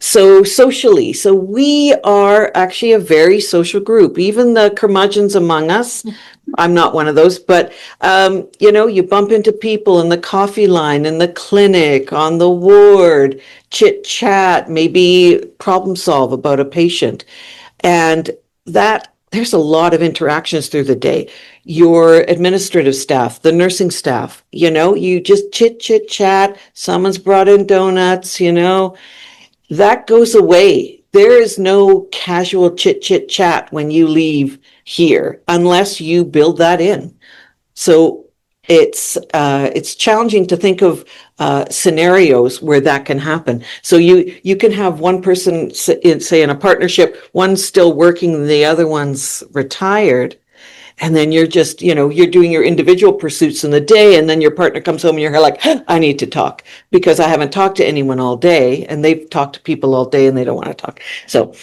So socially, so we are actually a very social group, even the curmudgeons among us. I'm not one of those, but, you bump into people in the coffee line, in the clinic, on the ward, chit chat, maybe problem solve about a patient. And there's a lot of interactions through the day. Your administrative staff, the nursing staff, you just chit chat. Someone's brought in donuts, that goes away. There is no casual chit chat when you leave here unless you build that in. So it's challenging to think of scenarios where that can happen. So you can have one person, say in a partnership, one's still working and the other one's retired. And then you're just, you're doing your individual pursuits in the day, and then your partner comes home and you're like, I need to talk because I haven't talked to anyone all day, and they've talked to people all day and they don't want to talk. So,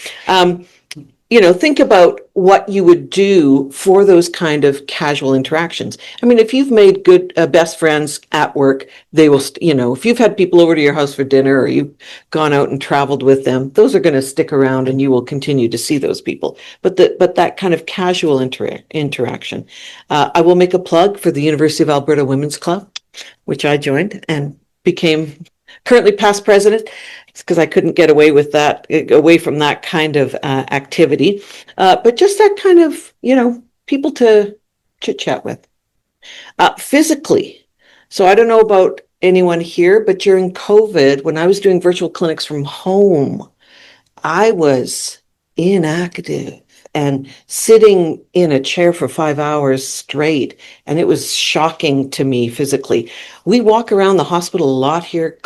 think about what you would do for those kind of casual interactions. I mean, if you've made good best friends at work, they will, if you've had people over to your house for dinner or you've gone out and traveled with them, those are going to stick around and you will continue to see those people. But that kind of casual interaction. I will make a plug for the University of Alberta Women's Club, which I joined and became currently past president, because I couldn't get away from that kind of activity. But just that kind of, people to chit chat with. Physically. So I don't know about anyone here, but during COVID, when I was doing virtual clinics from home, I was inactive and sitting in a chair for 5 hours straight. And it was shocking to me physically. We walk around the hospital a lot here,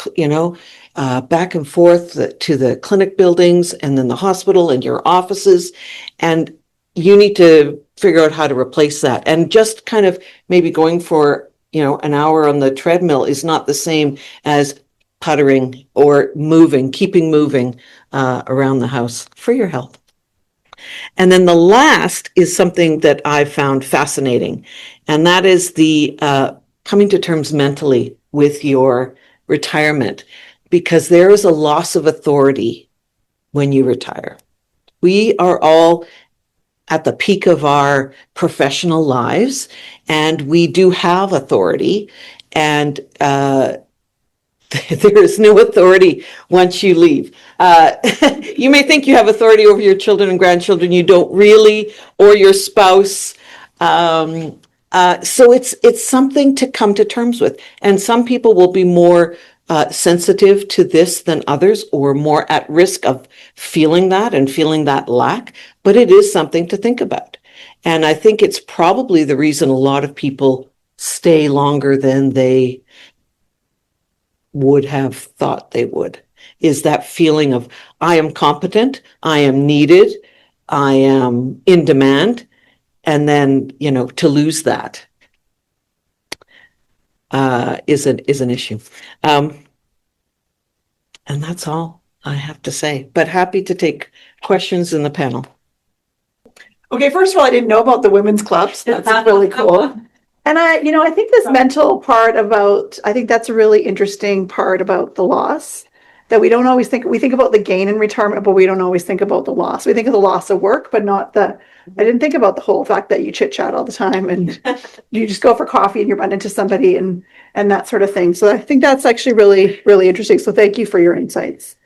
back and forth to the clinic buildings and then the hospital and your offices. And you need to figure out how to replace that. And just kind of maybe going for, an hour on the treadmill is not the same as puttering or keeping moving around the house for your health. And then the last is something that I found fascinating, and that is the coming to terms mentally with your retirement, because there is a loss of authority when you retire. We are all at the peak of our professional lives, and we do have authority, and there is no authority once you leave. You may think you have authority over your children and grandchildren. You don't really, or your spouse. So it's something to come to terms with. And some people will be more sensitive to this than others, or more at risk of feeling that lack. But it is something to think about. And I think it's probably the reason a lot of people stay longer than they would have thought they would, is that feeling of, I am competent, I am needed, I am in demand, and then, to lose that is an issue. And that's all I have to say, but happy to take questions in the panel. Okay, first of all, I didn't know about the women's clubs. That's really cool. And I think this mental part I think that's a really interesting part about the loss that we don't always think. We think about the gain in retirement, but we don't always think about the loss. We think of the loss of work, but not I didn't think about the whole fact that you chit chat all the time and you just go for coffee and you run into somebody and that sort of thing. So I think that's actually really, really interesting. So thank you for your insights.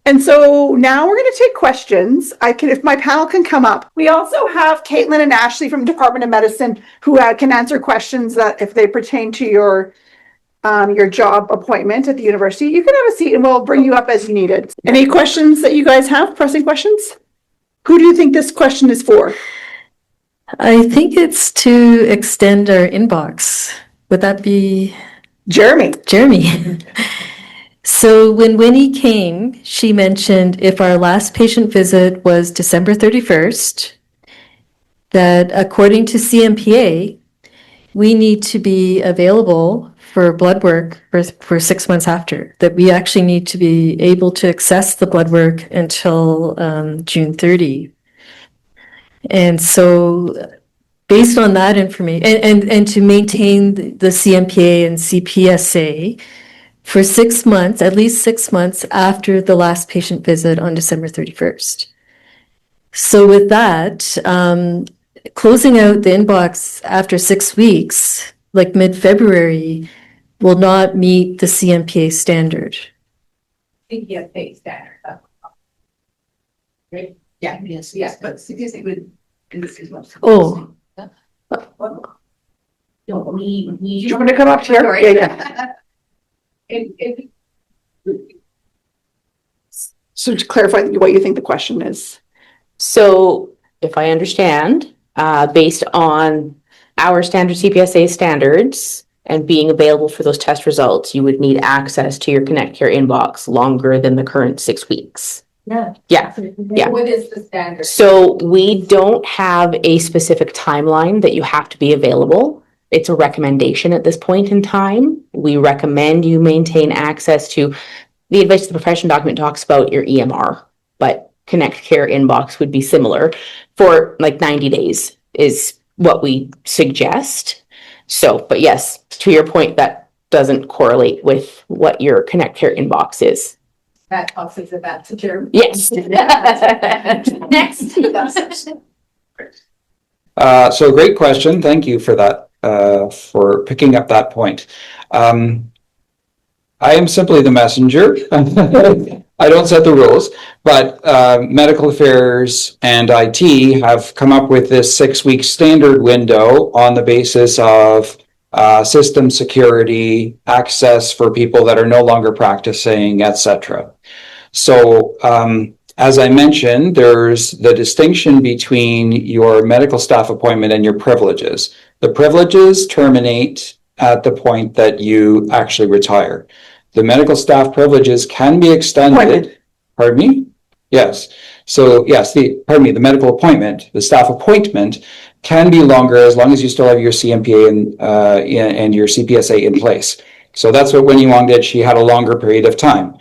And so now we're going to take questions. If my panel can come up. We also have Caitlin and Ashley from Department of Medicine who can answer questions that if they pertain to your job appointment at the university. You can have a seat and we'll bring you up as you need it. Any questions that you guys have? Pressing questions? Who do you think this question is for? I think it's to extend our inbox. Would that be Jeremy. Jeremy. So when Winnie came, she mentioned if our last patient visit was December 31st, that according to CMPA, we need to be available for blood work for 6 months after, that we actually need to be able to access the blood work until June 30. And so based on that information, and to maintain the CMPA and CPSA for 6 months, at least 6 months after the last patient visit on December 31st. So with that, closing out the inbox after 6 weeks, like mid-February, will not meet the CMPA standard. CPSA standard. Right? Yeah, yes. Yes, but CPSA would, in this is what. Oh, Don't we? Do you want me to come up here? Sorry. Yeah. It- So to clarify what you think the question is. So if I understand, based on our standard CPSA standards and being available for those test results, you would need access to your Connect Care inbox longer than the current 6 weeks. Yeah. Yeah. Yeah. What is the standard? So we don't have a specific timeline that you have to be available. It's a recommendation at this point in time. We recommend you maintain access to the advice of the profession document talks about your EMR, but Connect Care inbox would be similar for like 90 days is what we suggest. So, but yes, to your point, that doesn't correlate with what your Connect Care inbox is. That talks about to Jeremy. Yes. Next. So great question. Thank you for that, for picking up that point. I am simply the messenger. I don't set the rules, but medical affairs and IT have come up with this 6-week standard window on the basis of system security, access for people that are no longer practicing, etc. So as I mentioned, there's the distinction between your medical staff appointment and your privileges. The privileges terminate at the point that you actually retire. The medical staff privileges can be extended. Appointment. Pardon me? Yes. So yes, the medical appointment, the staff appointment can be longer as long as you still have your CMPA and your CPSA in place. So that's what Winnie Wong did. She had a longer period of time.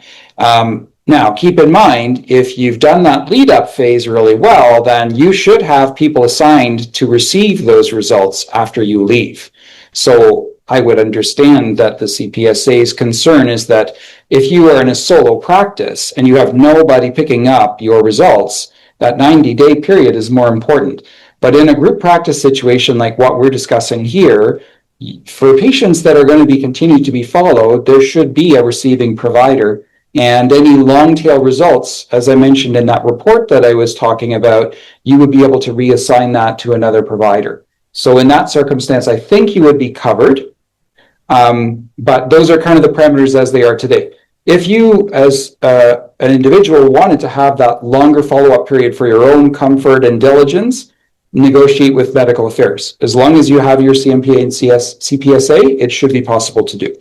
Now, keep in mind, if you've done that lead up phase really well, then you should have people assigned to receive those results after you leave. So I would understand that the CPSA's concern is that if you are in a solo practice and you have nobody picking up your results, that 90-day period is more important. But in a group practice situation like what we're discussing here, for patients that are going to be continued to be followed, there should be a receiving provider. And any long tail results, as I mentioned in that report that I was talking about, you would be able to reassign that to another provider. So in that circumstance, I think you would be covered. But those are kind of the parameters as they are today. If you, as an individual, wanted to have that longer follow-up period for your own comfort and diligence, negotiate with medical affairs. As long as you have your CMPA and CPSA, it should be possible to do.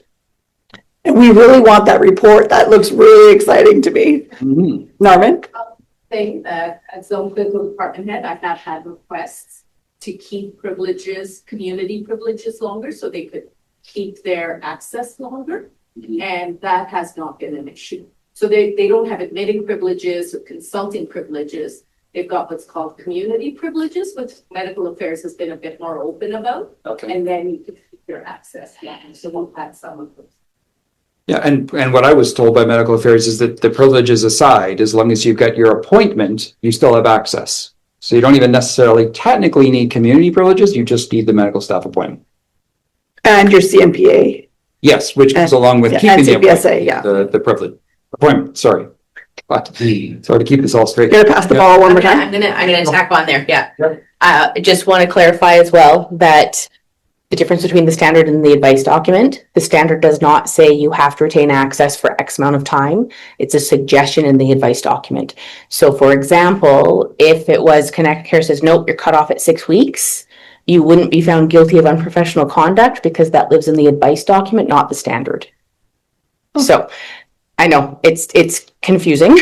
And we really want that report. That looks really exciting to me. Mm-hmm. Norman? Saying that as a clinical department head, I have had requests to keep privileges, community privileges longer so they could keep their access longer. And that has not been an issue. So they don't have admitting privileges or consulting privileges. They've got what's called community privileges, which medical affairs has been a bit more open about. Okay. And then you can keep your access. Yeah. So we've had some of those. Yeah, and what I was told by medical affairs is that the privileges aside, as long as you've got your appointment, you still have access. So you don't even necessarily technically need community privileges, you just need the medical staff appointment. And your CMPA. Yes, which goes along with And keeping the CPSA, appointment, yeah. the privilege appointment, sorry. But, sorry to keep this all straight. Gonna pass the ball one more time. I'm gonna tack on there, yeah. Yep. I just want to clarify as well that the difference between the standard and the advice document, the standard does not say you have to retain access for X amount of time. It's a suggestion in the advice document. So for example, if it was Connect Care says, nope, you're cut off at 6 weeks, you wouldn't be found guilty of unprofessional conduct because that lives in the advice document, not the standard. So I know it's confusing.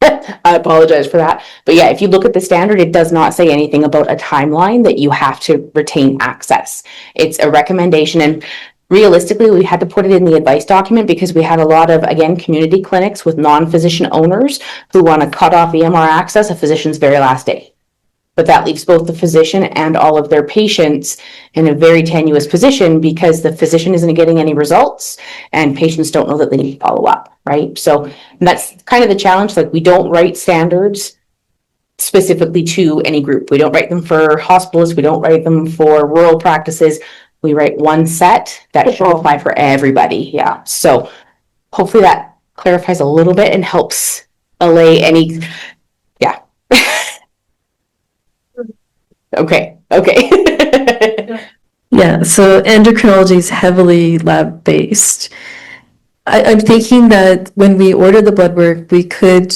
I apologize for that. But yeah, if you look at the standard, it does not say anything about a timeline that you have to retain access. It's a recommendation. And realistically, we had to put it in the advice document because we had a lot of, again, community clinics with non-physician owners who want to cut off EMR access a physician's very last day. But that leaves both the physician and all of their patients in a very tenuous position because the physician isn't getting any results and patients don't know that they need to follow up, right? So that's kind of the challenge. Like, we don't write standards specifically to any group. We don't write them for hospitalists. We don't write them for rural practices. We write one set that should apply for everybody. Yeah. So hopefully that clarifies a little bit and helps allay any, yeah. Okay. Yeah, so endocrinology is heavily lab-based. I'm thinking that when we order the blood work, we could,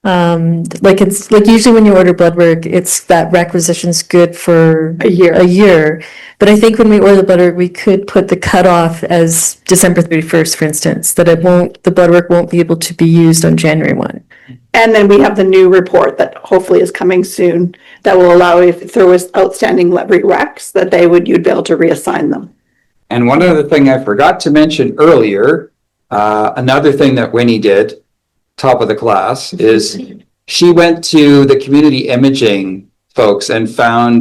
it's like usually when you order blood work, it's that requisition's good for A year. But I think when we order the blood work, we could put the cutoff as December 31st, for instance, that the blood work won't be able to be used on January 1. And then we have the new report that hopefully is coming soon that will allow, if there was outstanding recs, that you'd be able to reassign them. And one other thing I forgot to mention earlier, another thing that Winnie did, top of the class, is she went to the community imaging folks and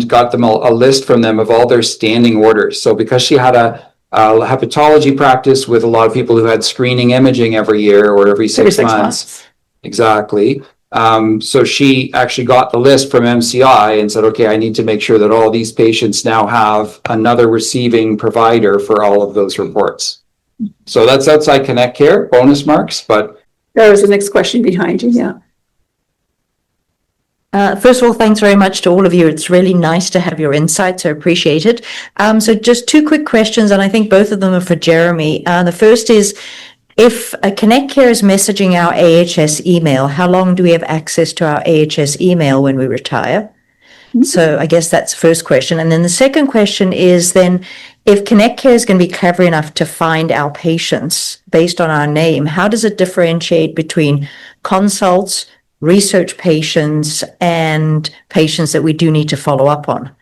got them a list from them of all their standing orders. So because she had a hepatology practice with a lot of people who had screening imaging every year or every six months. Exactly. So she actually got the list from MCI and said, okay, I need to make sure that all these patients now have another receiving provider for all of those reports. So that's outside Connect Care, bonus marks, but. There was the next question behind you, yeah. First of all, thanks very much to all of you. It's really nice to have your insights. I appreciate it. So just two quick questions, and I think both of them are for Jeremy. The first is, if a Connect Care is messaging our AHS email, how long do we have access to our AHS email when we retire? Mm-hmm. So I guess that's the first question. And then the second question is then, if Connect Care is going to be clever enough to find our patients based on our name, how does it differentiate between consults, research patients, and patients that we do need to follow up on?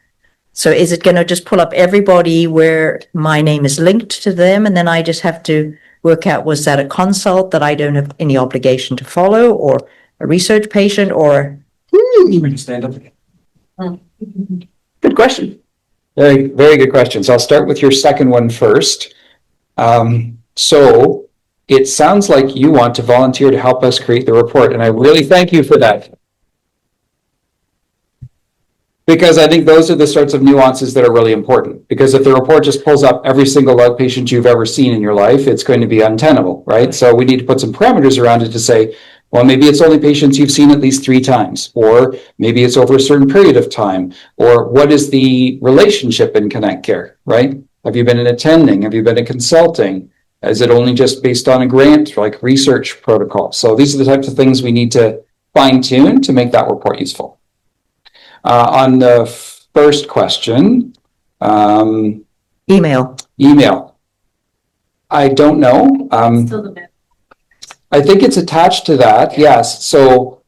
So is it going to just pull up everybody where my name is linked to them, and then I just have to work out, was that a consult that I don't have any obligation to follow, or a research patient, or? Stand up again. Good question. Very, very good question. So I'll start with your second one first. So it sounds like you want to volunteer to help us create the report, and I really thank you for that. Because I think those are the sorts of nuances that are really important. Because if the report just pulls up every single outpatient you've ever seen in your life, it's going to be untenable, right? So we need to put some parameters around it to say, well, maybe it's only patients you've seen at least 3 times, or maybe it's over a certain period of time, or what is the relationship in Connect Care, right? Have you been in attending? Have you been in consulting? Is it only just based on a grant, like research protocol? So these are the types of things we need to fine tune to make that report useful. On the first question, Email. I don't know. I think it's attached to that, yes. So,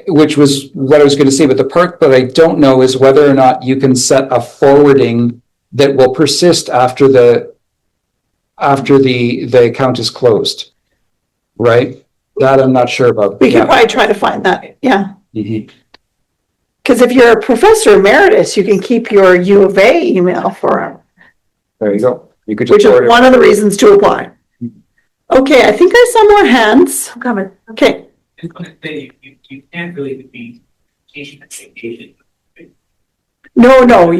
which was what I was going to say, but the part that I don't know is whether or not you can set a forwarding that will persist after the account is closed, right? That I'm not sure about. We could probably try to find that, yeah. Mm-hmm. Because if you're a professor emeritus, you can keep your U of A email forever. There you go. You could just which is one of the reasons to apply. Okay, I think I saw more hands coming. Okay. You can't really be patient. No,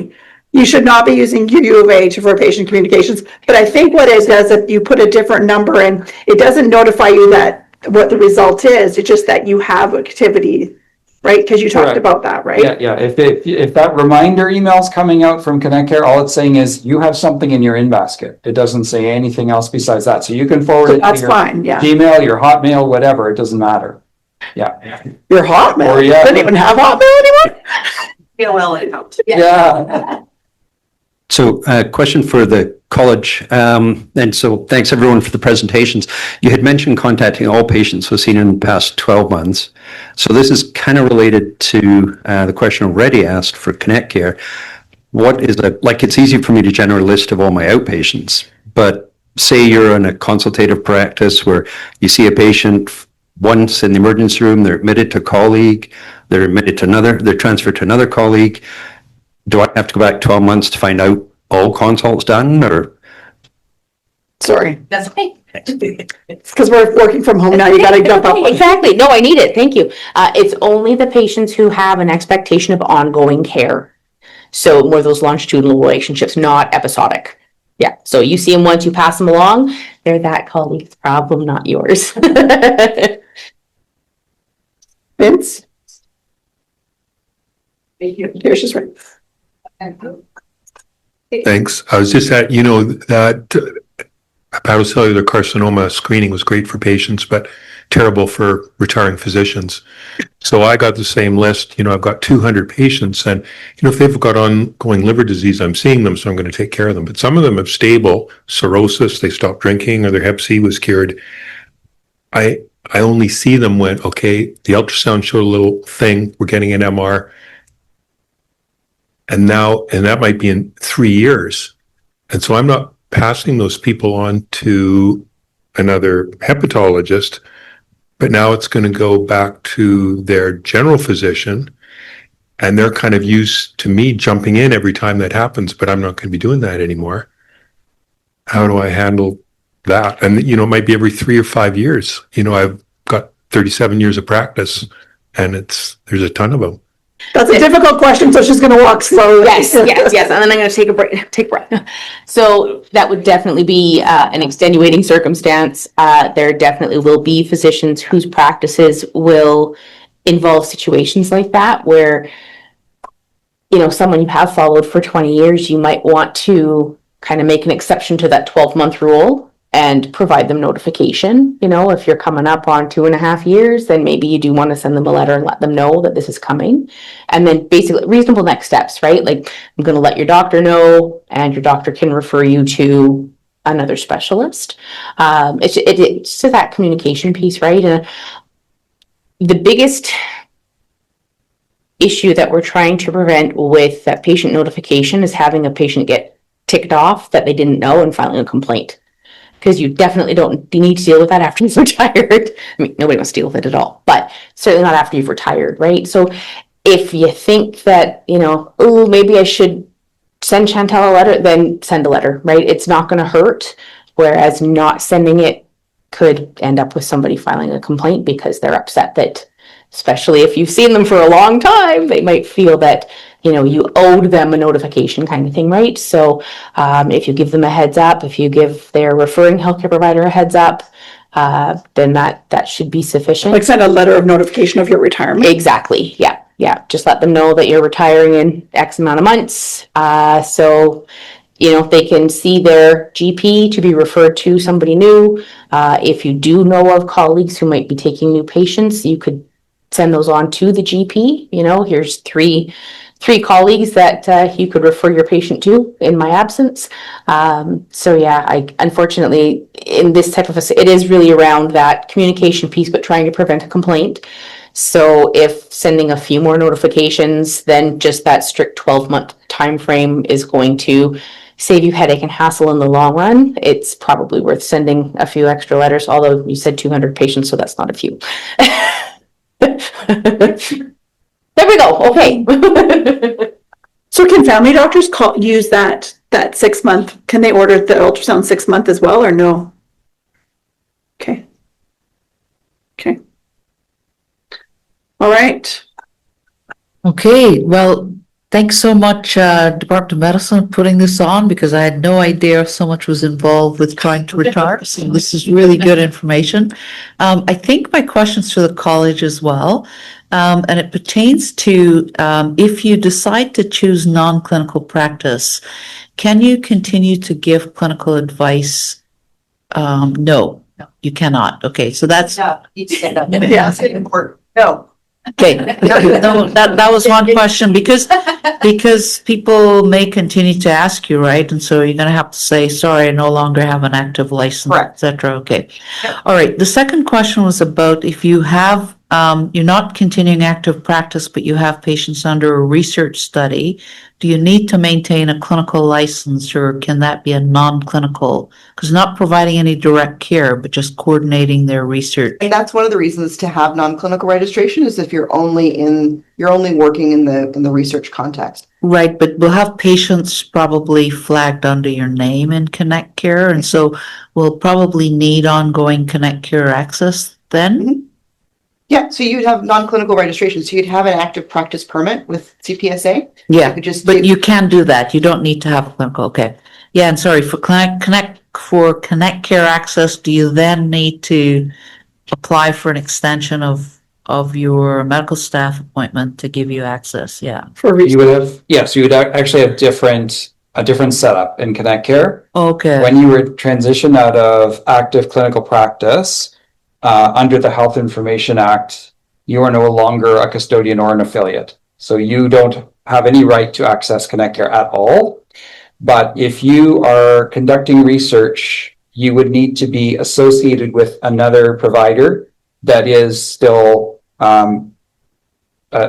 you should not be using U of A for patient communications. But I think what it does, if you put a different number in, it doesn't notify you that what the result is. It's just that you have activity. Right, because you talked about that, right? Yeah. If that reminder email is coming out from Connect Care, all it's saying is you have something in your in basket. It doesn't say anything else besides that. So you can forward it to your fine, yeah. Gmail, your Hotmail, whatever. It doesn't matter. Yeah. Your Hotmail? Or, yeah. You don't even have Hotmail anymore? AOL account. Yeah. So, question for the college. And so thanks everyone for the presentations. You had mentioned contacting all patients who have seen in the past 12 months. So this is kind of related to the question already asked for Connect Care. What is like, it's easy for me to generate a list of all my outpatients, but say you're in a consultative practice where you see a patient once in the emergency room, they're admitted to a colleague, they're admitted to another, they're transferred to another colleague. Do I have to go back 12 months to find out all consults done, or? Sorry, That's okay. it's because we're working from home now. You got to jump up. Exactly. No, I need it. Thank you. It's only the patients who have an expectation of ongoing care. So more of those longitudinal relationships, not episodic. Yeah. So you see them once, you pass them along. They're that colleague's problem, not yours. Vince? Here's just right. Thanks. I was just at, that hepatocellular carcinoma screening was great for patients, but terrible for retiring physicians. So I got the same list. I've got 200 patients, and if they've got ongoing liver disease, I'm seeing them, so I'm going to take care of them. But some of them have stable cirrhosis. They stopped drinking, or their Hep C was cured. I only see them when, okay, the ultrasound showed a little thing. We're getting an MR. And that might be in 3 years. And so I'm not passing those people on to another hepatologist, but now it's going to go back to their general physician, and they're kind of used to me jumping in every time that happens, but I'm not going to be doing that anymore. How do I handle that? And, it might be every 3 or 5 years. I've got 37 years of practice, and there's a ton of them. That's a difficult question, so she's going to walk slowly. Yes. And then I'm going to take a breath. So that would definitely be an extenuating circumstance. There definitely will be physicians whose practices will involve situations like that, where, someone you have followed for 20 years, you might want to kind of make an exception to that 12-month rule and provide them notification. If you're coming up on 2.5 years, then maybe you do want to send them a letter and let them know that this is coming. And then basically reasonable next steps, right? Like, I'm going to let your doctor know, and your doctor can refer you to another specialist. It's to that communication piece, right? And the biggest issue that we're trying to prevent with that patient notification is having a patient get ticked off that they didn't know and filing a complaint. Because you definitely don't need to deal with that after you've retired. I mean, nobody wants to deal with it at all, but certainly not after you've retired, right? So if you think that, maybe I should send Chantel a letter, then send a letter, right? It's not going to hurt. Whereas not sending it could end up with somebody filing a complaint because they're upset that, especially if you've seen them for a long time, they might feel that, you owed them a notification kind of thing, right? So if you give them a heads up, if you give their referring healthcare provider a heads up, then that should be sufficient. Like send a letter of notification of your retirement. Exactly. Yeah. Just let them know that you're retiring in X amount of months. So, they can see their GP to be referred to somebody new. If you do know of colleagues who might be taking new patients, you could send those on to the GP. Here's three colleagues that you could refer your patient to in my absence. So yeah, unfortunately in this type of it is really around that communication piece, but trying to prevent a complaint. So if sending a few more notifications, then just that strict 12-month time frame is going to save you headache and hassle in the long run. It's probably worth sending a few extra letters, although you said 200 patients, so that's not a few. There we go. Okay. So can family doctors use that 6 month? Can they order the ultrasound 6 month as well, or no? Okay. All right. Okay. Well, thanks so much, Department of Medicine, putting this on, because I had no idea so much was involved with trying to retire. So this is really good information. I think my question's to the college as well. And it pertains to if you decide to choose non-clinical practice, can you continue to give clinical advice? No, you cannot. Okay, so that's Yeah. Yeah. No. Okay, no, that was one question because people may continue to ask you, right? And so you're gonna have to say, sorry, I no longer have an active license, et Correct. cetera. Okay. All right. The second question was about if you have, you're not continuing active practice, but you have patients under a research study, do you need to maintain a clinical license or can that be a non-clinical? Because not providing any direct care, but just coordinating their research. And that's one of the reasons to have non-clinical registration is if you're only working in the research context. Right, but we'll have patients probably flagged under your name in Connect Care, and so we'll probably need ongoing Connect Care access then? Yeah, so you'd have non-clinical registration. So you'd have an active practice permit with CPSA. Yeah, You could just but do- you can do that. You don't need to have a clinical, okay. Yeah, and sorry, for Connect Care access, do you then need to apply for an extension of your medical staff appointment to give you access? Yeah. For You research. would have, yes, you would actually have a different setup in Connect Care. Okay, When you were transitioned out of active clinical practice, under the Health Information Act, you are no longer a custodian or an affiliate. So you don't have any right to access Connect Care at all. But if you are conducting research, you would need to be associated with another provider that is still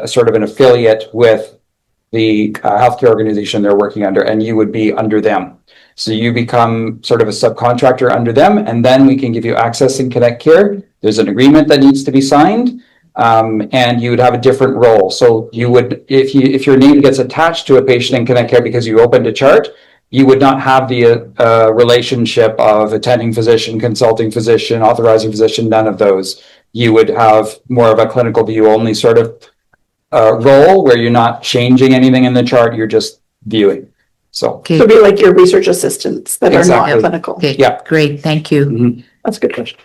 sort of an affiliate with the healthcare organization they're working under, and you would be under them. So you become sort of a subcontractor under them, and then we can give you access in Connect Care. There's an agreement that needs to be signed, and you would have a different role. So you would, if your name gets attached to a patient in Connect Care because you opened a chart, you would not have the relationship of attending physician, consulting physician, authorizing physician, none of those. You would have more of a clinical view only sort of role where you're not changing anything in the chart, you're just viewing. So, okay, So be like your research assistants that are Exactly. not clinical. okay, yeah. great, thank you. That's a good question.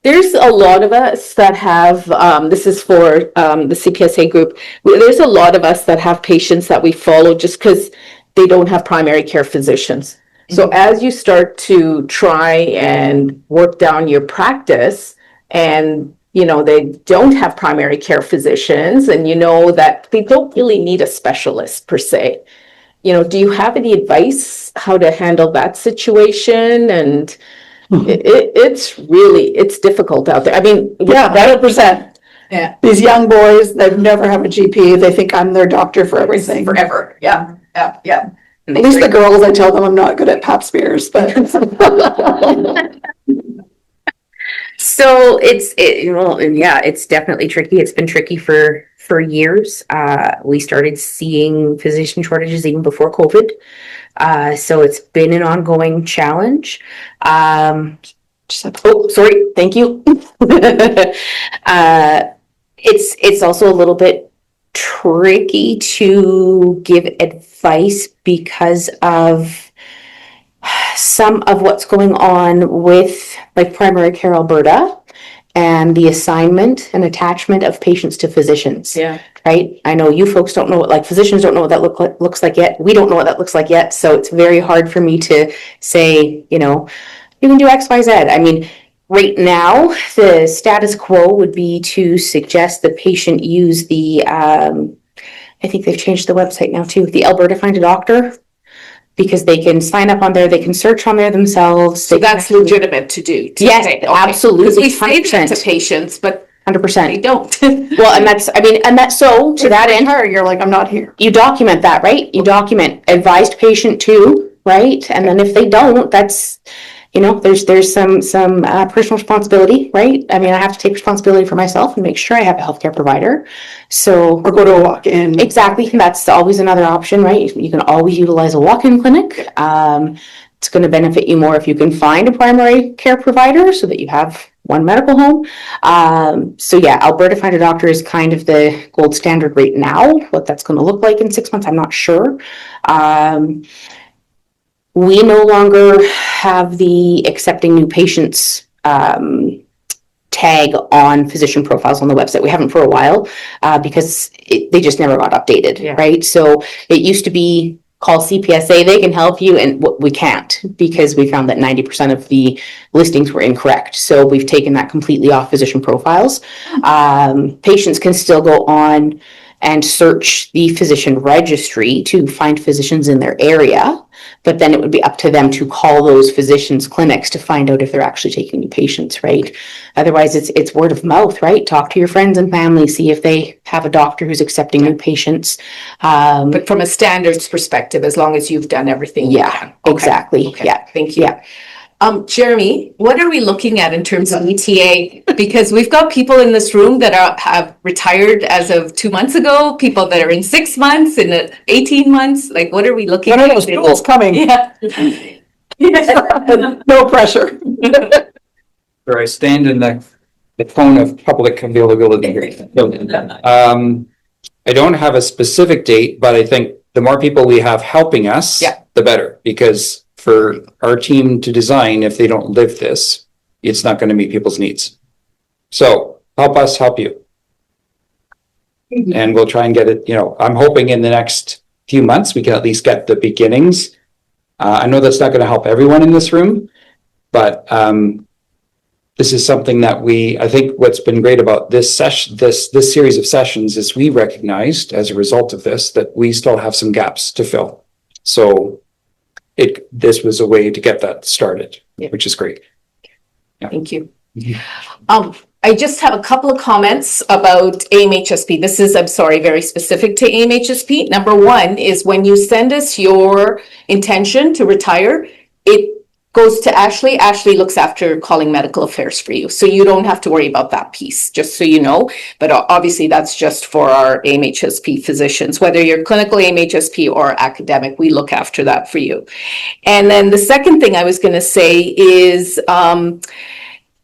There's a lot of us that have, this is for the CPSA group. There's a lot of us that have patients that we follow just because they don't have primary care physicians. So as you start to try and work down your practice and, you know, they don't have primary care physicians and you know that they don't really need a specialist per se. You know, do you have any advice how to handle that situation? And it's difficult out there. I mean, Yeah, 100%. Yeah. These young boys, they've never have a GP. They think I'm their doctor for everything. forever. Yeah, yeah, yeah. At least the girls, I tell them I'm not good at pap smears, but. So it's definitely tricky. It's been tricky for years. We started seeing physician shortages even before COVID. So it's been an ongoing challenge. Oh, sorry. Thank you. It's also a little bit tricky to give advice because of some of what's going on with like Primary Care Alberta and the assignment and attachment of patients to physicians. Yeah. Right? I know you folks don't know what, like physicians don't know what that looks like yet. We don't know what that looks like yet. So it's very hard for me to say, you know, you can do X, Y, Z. I mean, right now, the status quo would be to suggest the patient use the, I think they've changed the website now too, the Alberta Find a Doctor, because they can sign up on there, they can search on there themselves. So that's legitimate to do. Yes, absolutely, We say that to 100%. patients, but 100%. they don't. Well, and that's, I mean, and that's so to that end, Her, you're like, I'm not here. you document that, right? You document advised patient too, right? And then if they don't, that's, you know, there's some personal responsibility, right? I mean, I have to take responsibility for myself and make sure I have a healthcare provider. So Or go to a walk-in. exactly, that's always another option, right? You can always utilize a walk-in clinic. It's going to benefit you more if you can find a primary care provider so that you have one medical home. So yeah, Alberta Find a Doctor is kind of the gold standard right now. What that's going to look like in 6 months, I'm not sure. We no longer have the accepting new patients tag on physician profiles on the website. We haven't for a while because they just never got updated, Yeah. right? So it used to be call CPSA, they can help you, and we can't, because we found that 90% of the listings were incorrect. So we've taken that completely off physician profiles. Patients can still go on and search the physician registry to find physicians in their area, but then it would be up to them to call those physicians' clinics to find out if they're actually taking new patients, right? Otherwise, it's word of mouth, right? Talk to your friends and family, see if they have a doctor who's accepting new patients. But from a standards perspective, as long as you've done everything. Yeah, exactly. Okay. Yeah. Thank you. Yeah. Jeremy, what are we looking at in terms of ETA? Because we've got people in this room that have retired as of 2 months ago, people that are in 6 months and 18 months. Like, what are we looking at? One of those people's coming. Yeah. No pressure. Where I stand in the phone of public availability here. I don't have a specific date, but I think the more people we have helping us, the better. Because for our team to design, if they don't live this, it's not going to meet people's needs. So help us help you. And we'll try and get it, I'm hoping in the next few months, we can at least get the beginnings. I know that's not going to help everyone in this room, but this is something that I think what's been great about this session, this series of sessions is we recognized as a result of this, that we still have some gaps to fill. So this was a way to get that started, which is great. Yeah. Thank you. I just have a couple of comments about AIM-HSP. This is, I'm sorry, very specific to AIM-HSP. Number one is when you send us your intention to retire, it goes to Ashley. Ashley looks after calling medical affairs for you. So you don't have to worry about that piece, just so you know. But obviously that's just for our AIM-HSP physicians, whether you're clinical AIM-HSP or academic, we look after that for you. And then the second thing I was going to say is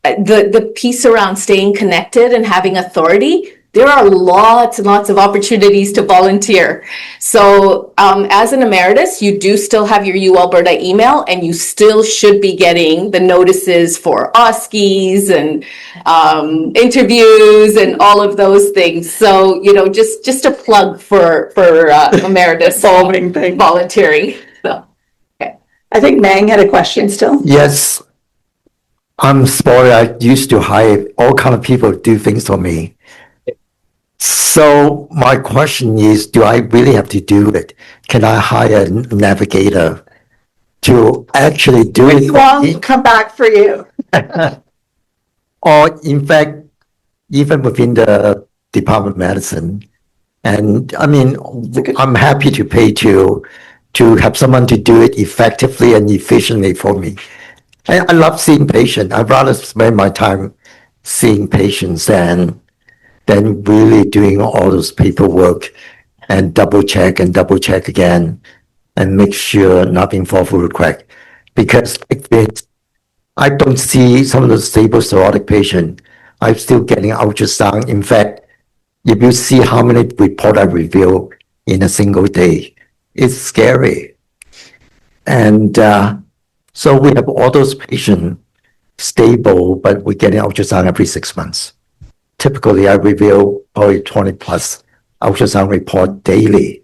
the piece around staying connected and having authority. There are lots and lots of opportunities to volunteer. So as an emeritus, you do still have your U Alberta email, and you still should be getting the notices for OSCEs and interviews and all of those things. So, just a plug for emeritus volunteering. So, okay. I think Mang had a question still. Yes. I'm sorry, I used to hire all kind of people to do things for me. So my question is, do I really have to do it? Can I hire a navigator to actually do it? We won't come back for you. Or in fact, even within the Department of Medicine. And I mean, I'm happy to pay to have someone to do it effectively and efficiently for me. I love seeing patients. I'd rather spend my time seeing patients than really doing all those paperwork and double check again and make sure nothing falls through the crack. Because I don't see some of the stable cirrhotic patients. I'm still getting ultrasound. In fact, if you see how many reports I review in a single day, it's scary. And so we have all those patients stable, but we're getting ultrasound every 6 months. Typically, I review probably 20 plus ultrasound report daily.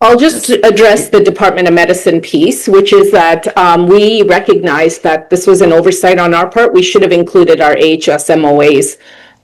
I'll just address the Department of Medicine piece, which is that we recognize that this was an oversight on our part. We should have included our AHS MOAs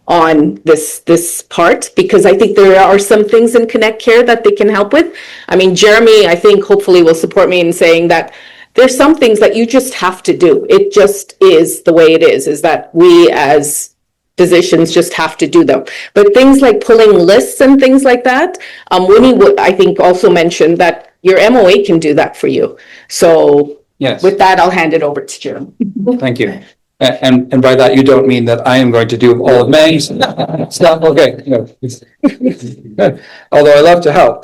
on this part, because I think there are some things in Connect Care that they can help with. I mean, Jeremy, I think hopefully will support me in saying that there's some things that you just have to do. It just is the way it is that we as physicians just have to do them. But things like pulling lists and things like that, Winnie would, I think, also mentioned that your MOA can do that for you. So yes. With that, I'll hand it over to Jeremy. Thank you. And by that, you don't mean that I am going to do all of Mang's stuff. Okay. No. Although I love to help,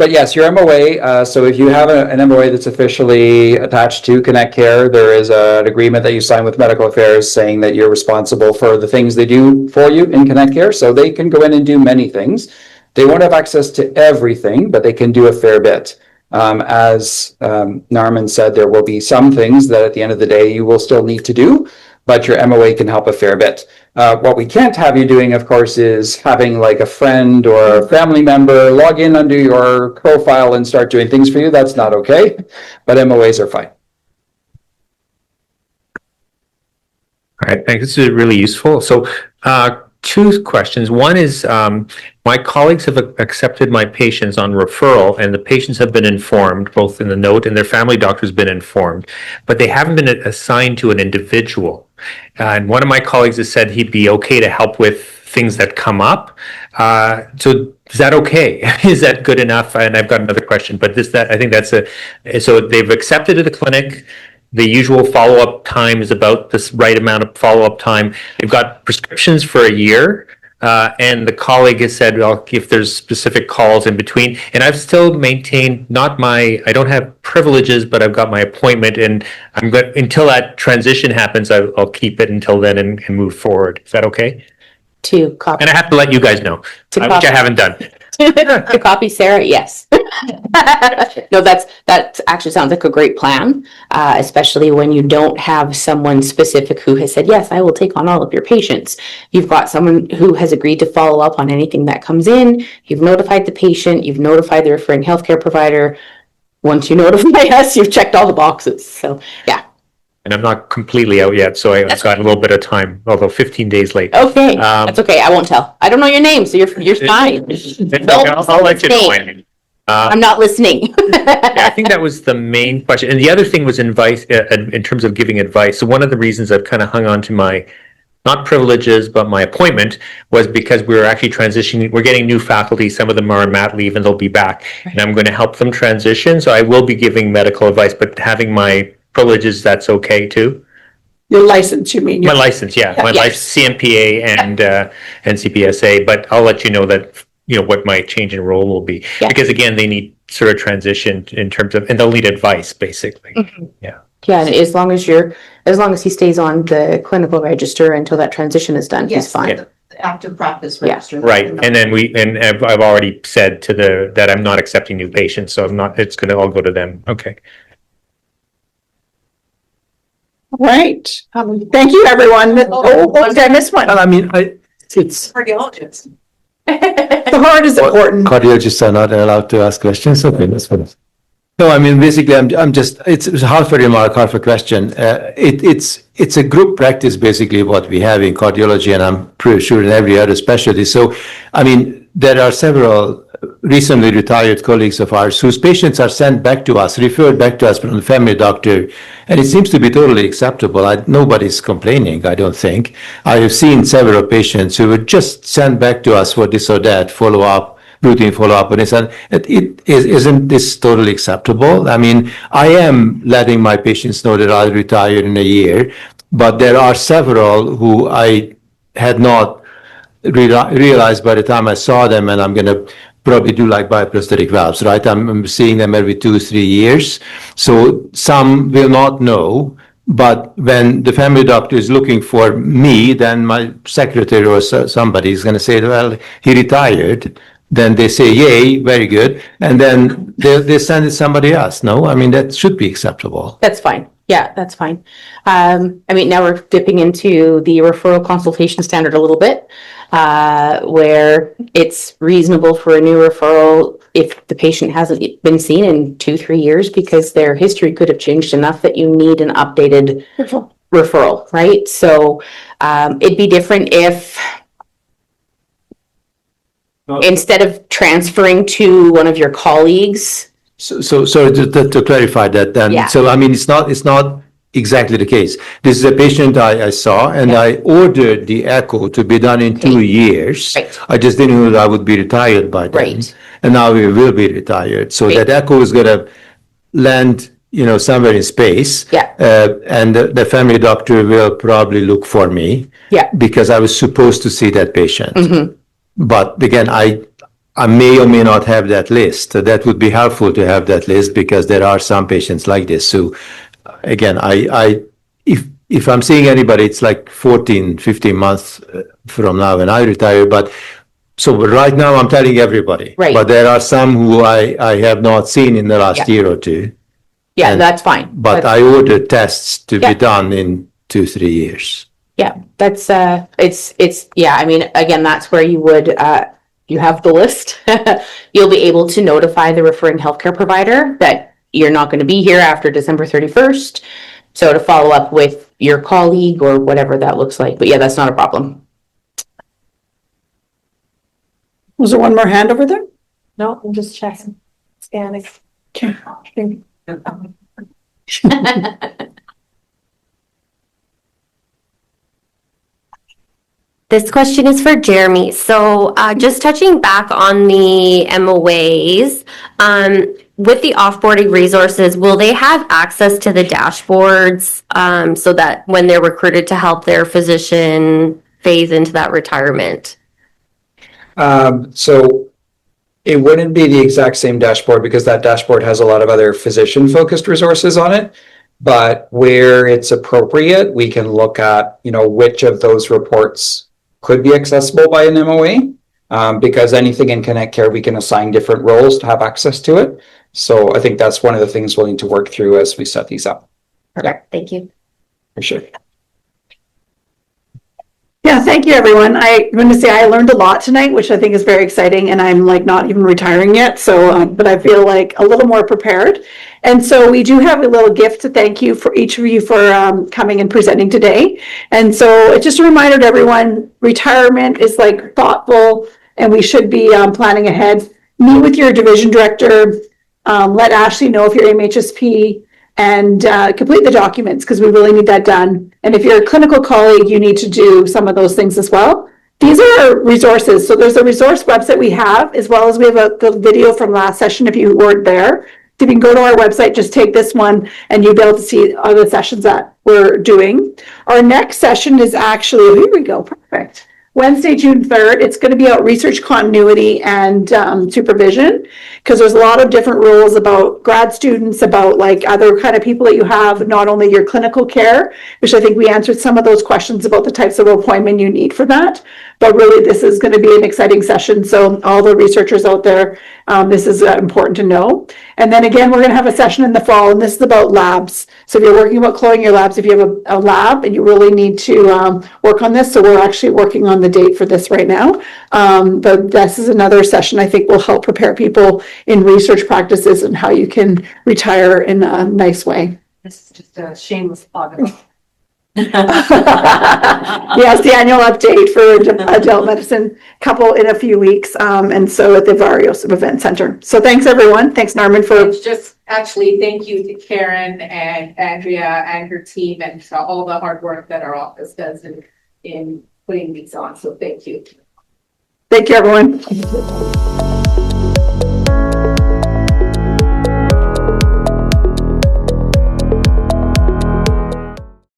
but yes, your MOA. So if you have an MOA that's officially attached to Connect Care, there is an agreement that you sign with Medical Affairs saying that you're responsible for the things they do for you in Connect Care. So they can go in and do many things. They won't have access to everything, but they can do a fair bit. As Narman said, there will be some things that at the end of the day you will still need to do, but your MOA can help a fair bit. What we can't have you doing, of course, is having like a friend or a family member log in under your profile and start doing things for you. That's not okay, but MOAs are fine. All right, thanks. This is really useful. So, two questions. One is, my colleagues have accepted my patients on referral, and the patients have been informed, both in the note and their family doctor has been informed, but they haven't been assigned to an individual. And one of my colleagues has said he'd be okay to help with things that come up. So is that okay? Is that good enough? And I've got another question, but I think that's so they've accepted at the clinic. The usual follow-up time is about this right amount of follow-up time. They've got prescriptions for a year, and the colleague has said, well, if there's specific calls in between, and I've still maintained I don't have privileges, but I've got my appointment, and I'm going until that transition happens. I'll keep it until then and move forward. Is that okay? To copy. And I have to let you guys know, which I haven't done. To copy Sarah, yes. No, that actually sounds like a great plan, especially when you don't have someone specific who has said, yes, I will take on all of your patients. You've got someone who has agreed to follow up on anything that comes in. You've notified the patient, you've notified the referring healthcare provider. Once you notify us, you've checked all the boxes. So, yeah. And I'm not completely out yet, so I've got a little bit of time, although 15 days late. Okay, that's okay. I won't tell. I don't know your name, so you're fine. I'll let you know. I'm not listening. Yeah, I think that was the main question. And the other thing was advice in terms of giving advice. So one of the reasons I've kind of hung on to my, not privileges, but my appointment was because we were actually transitioning. We're getting new faculty. Some of them are on mat leave and they'll be back. And I'm going to help them transition. So I will be giving medical advice, but having my privileges, that's okay too. Your license, you mean? My license, yeah. My license, CMPA and CPSA, but I'll let you know that, what my change in role will be. Yeah. Because again, they need sort of transition in terms of, and they'll need advice basically. Mm-hmm. Yeah. Yeah, and as long as he stays on the clinical register until that transition is done, he's fine. Yeah. The active practice Yeah. register. Right. And then I've already said that I'm not accepting new patients, so it's going to all go to them. Okay. Right. Thank you, everyone. Did I miss one? I mean, it's Cardiologist. The heart is important. cardiologists are not allowed to ask questions. Okay, that's fine. No, I mean, basically, I'm just, it's half a remark, half a question. It's a group practice, basically, what we have in cardiology, and I'm pretty sure in every other specialty. So, I mean, there are several recently retired colleagues of ours whose patients are sent back to us, referred back to us from the family doctor, and it seems to be totally acceptable. Nobody's complaining, I don't think. I have seen several patients who were just sent back to us for this or that follow-up, routine follow-up, and isn't this totally acceptable? I mean, I am letting my patients know that I'll retire in a year, but there are several who I had not realized by the time I saw them, and I'm going to probably do like bioprosthetic valves, right? I'm seeing them every 2-3 years. So some will not know, but when the family doctor is looking for me, then my secretary or somebody is going to say, well, he retired. Then they say, yay, very good. And then they send it to somebody else. No, I mean, that should be acceptable. That's fine. Yeah, that's fine. I mean, now we're dipping into the referral consultation standard a little bit, where it's reasonable for a new referral if the patient hasn't been seen in 2-3 years because their history could have changed enough that you need an updated referral, right? So it'd be different if instead of transferring to one of your colleagues. So to clarify that then, Yeah. so I mean, it's not exactly the case. This is a patient I saw, and I ordered the echo to be done in 2 years. Right. I just didn't know that I would be retired by then. Right. And now we will be retired. So Right. that echo is gonna land, somewhere in space. Yeah. And the family doctor will probably look for me. Yeah. Because I was supposed to see that patient. But again, I may or may not have that list. So that would be helpful to have that list because there are some patients like this. So again, if I'm seeing anybody, it's like 14, 15 months from now when I retire. But so right now I'm telling everybody. Right. But there are some who I have not seen in the last Yeah. year or two. Yeah, And- that's fine. But I ordered tests to Yeah. be done in 2-3 years. Yeah, that's, yeah, I mean, again, that's where you would, you have the list. You'll be able to notify the referring healthcare provider that you're not going to be here after December 31st. So to follow up with your colleague or whatever that looks like. But yeah, that's not a problem. Was there one more hand over there? No, I'm just checking. Scanning. Okay. This question is for Jeremy. So just touching back on the MOAs, with the offboarding resources, will they have access to the dashboards so that when they're recruited to help their physician phase into that retirement? So it wouldn't be the exact same dashboard because that dashboard has a lot of other physician-focused resources on it. But where it's appropriate, we can look at, which of those reports could be accessible by an MOA, because anything in Connect Care, we can assign different roles to have access to it. So I think that's one of the things we'll need to work through as we set these up. Perfect. Thank you. For sure. Yeah, thank you, everyone. I'm going to say I learned a lot tonight, which I think is very exciting, and I'm like not even retiring yet. So, but I feel like a little more prepared. And so we do have a little gift to thank you for each of you for coming and presenting today. And so it's just a reminder to everyone, retirement is like thoughtful, and we should be planning ahead. Meet with your division director. Let Ashley know if you're MHSP. And complete the documents because we really need that done. And if you're a clinical colleague, you need to do some of those things as well. These are resources. So there's a resource website we have, as well as we have the video from last session if you weren't there. If you can go to our website, just take this one and you'll be able to see other sessions that we're doing. Our next session is actually, here we go, perfect. Wednesday, June 3rd. It's going to be about research continuity and supervision, because there's a lot of different rules about grad students, about like other kind of people that you have, not only your clinical care, which I think we answered some of those questions about the types of appointment you need for that. But really, this is going to be an exciting session. So all the researchers out there, this is important to know. And then again, we're going to have a session in the fall, and this is about labs. So if you're working about closing your labs, if you have a lab and you really need to work on this, so we're actually working on the date for this right now. But this is another session I think will help prepare people in research practices and how you can retire in a nice way. This is just a shameless plug. Yes, the annual update for adult medicine couple in a few weeks. And so at the Varios Event Center. So thanks, everyone. Thanks, Norman, for. It's just actually thank you to Karen and Andrea and her team and for all the hard work that our office does in putting these on. So thank you. Thank you, everyone.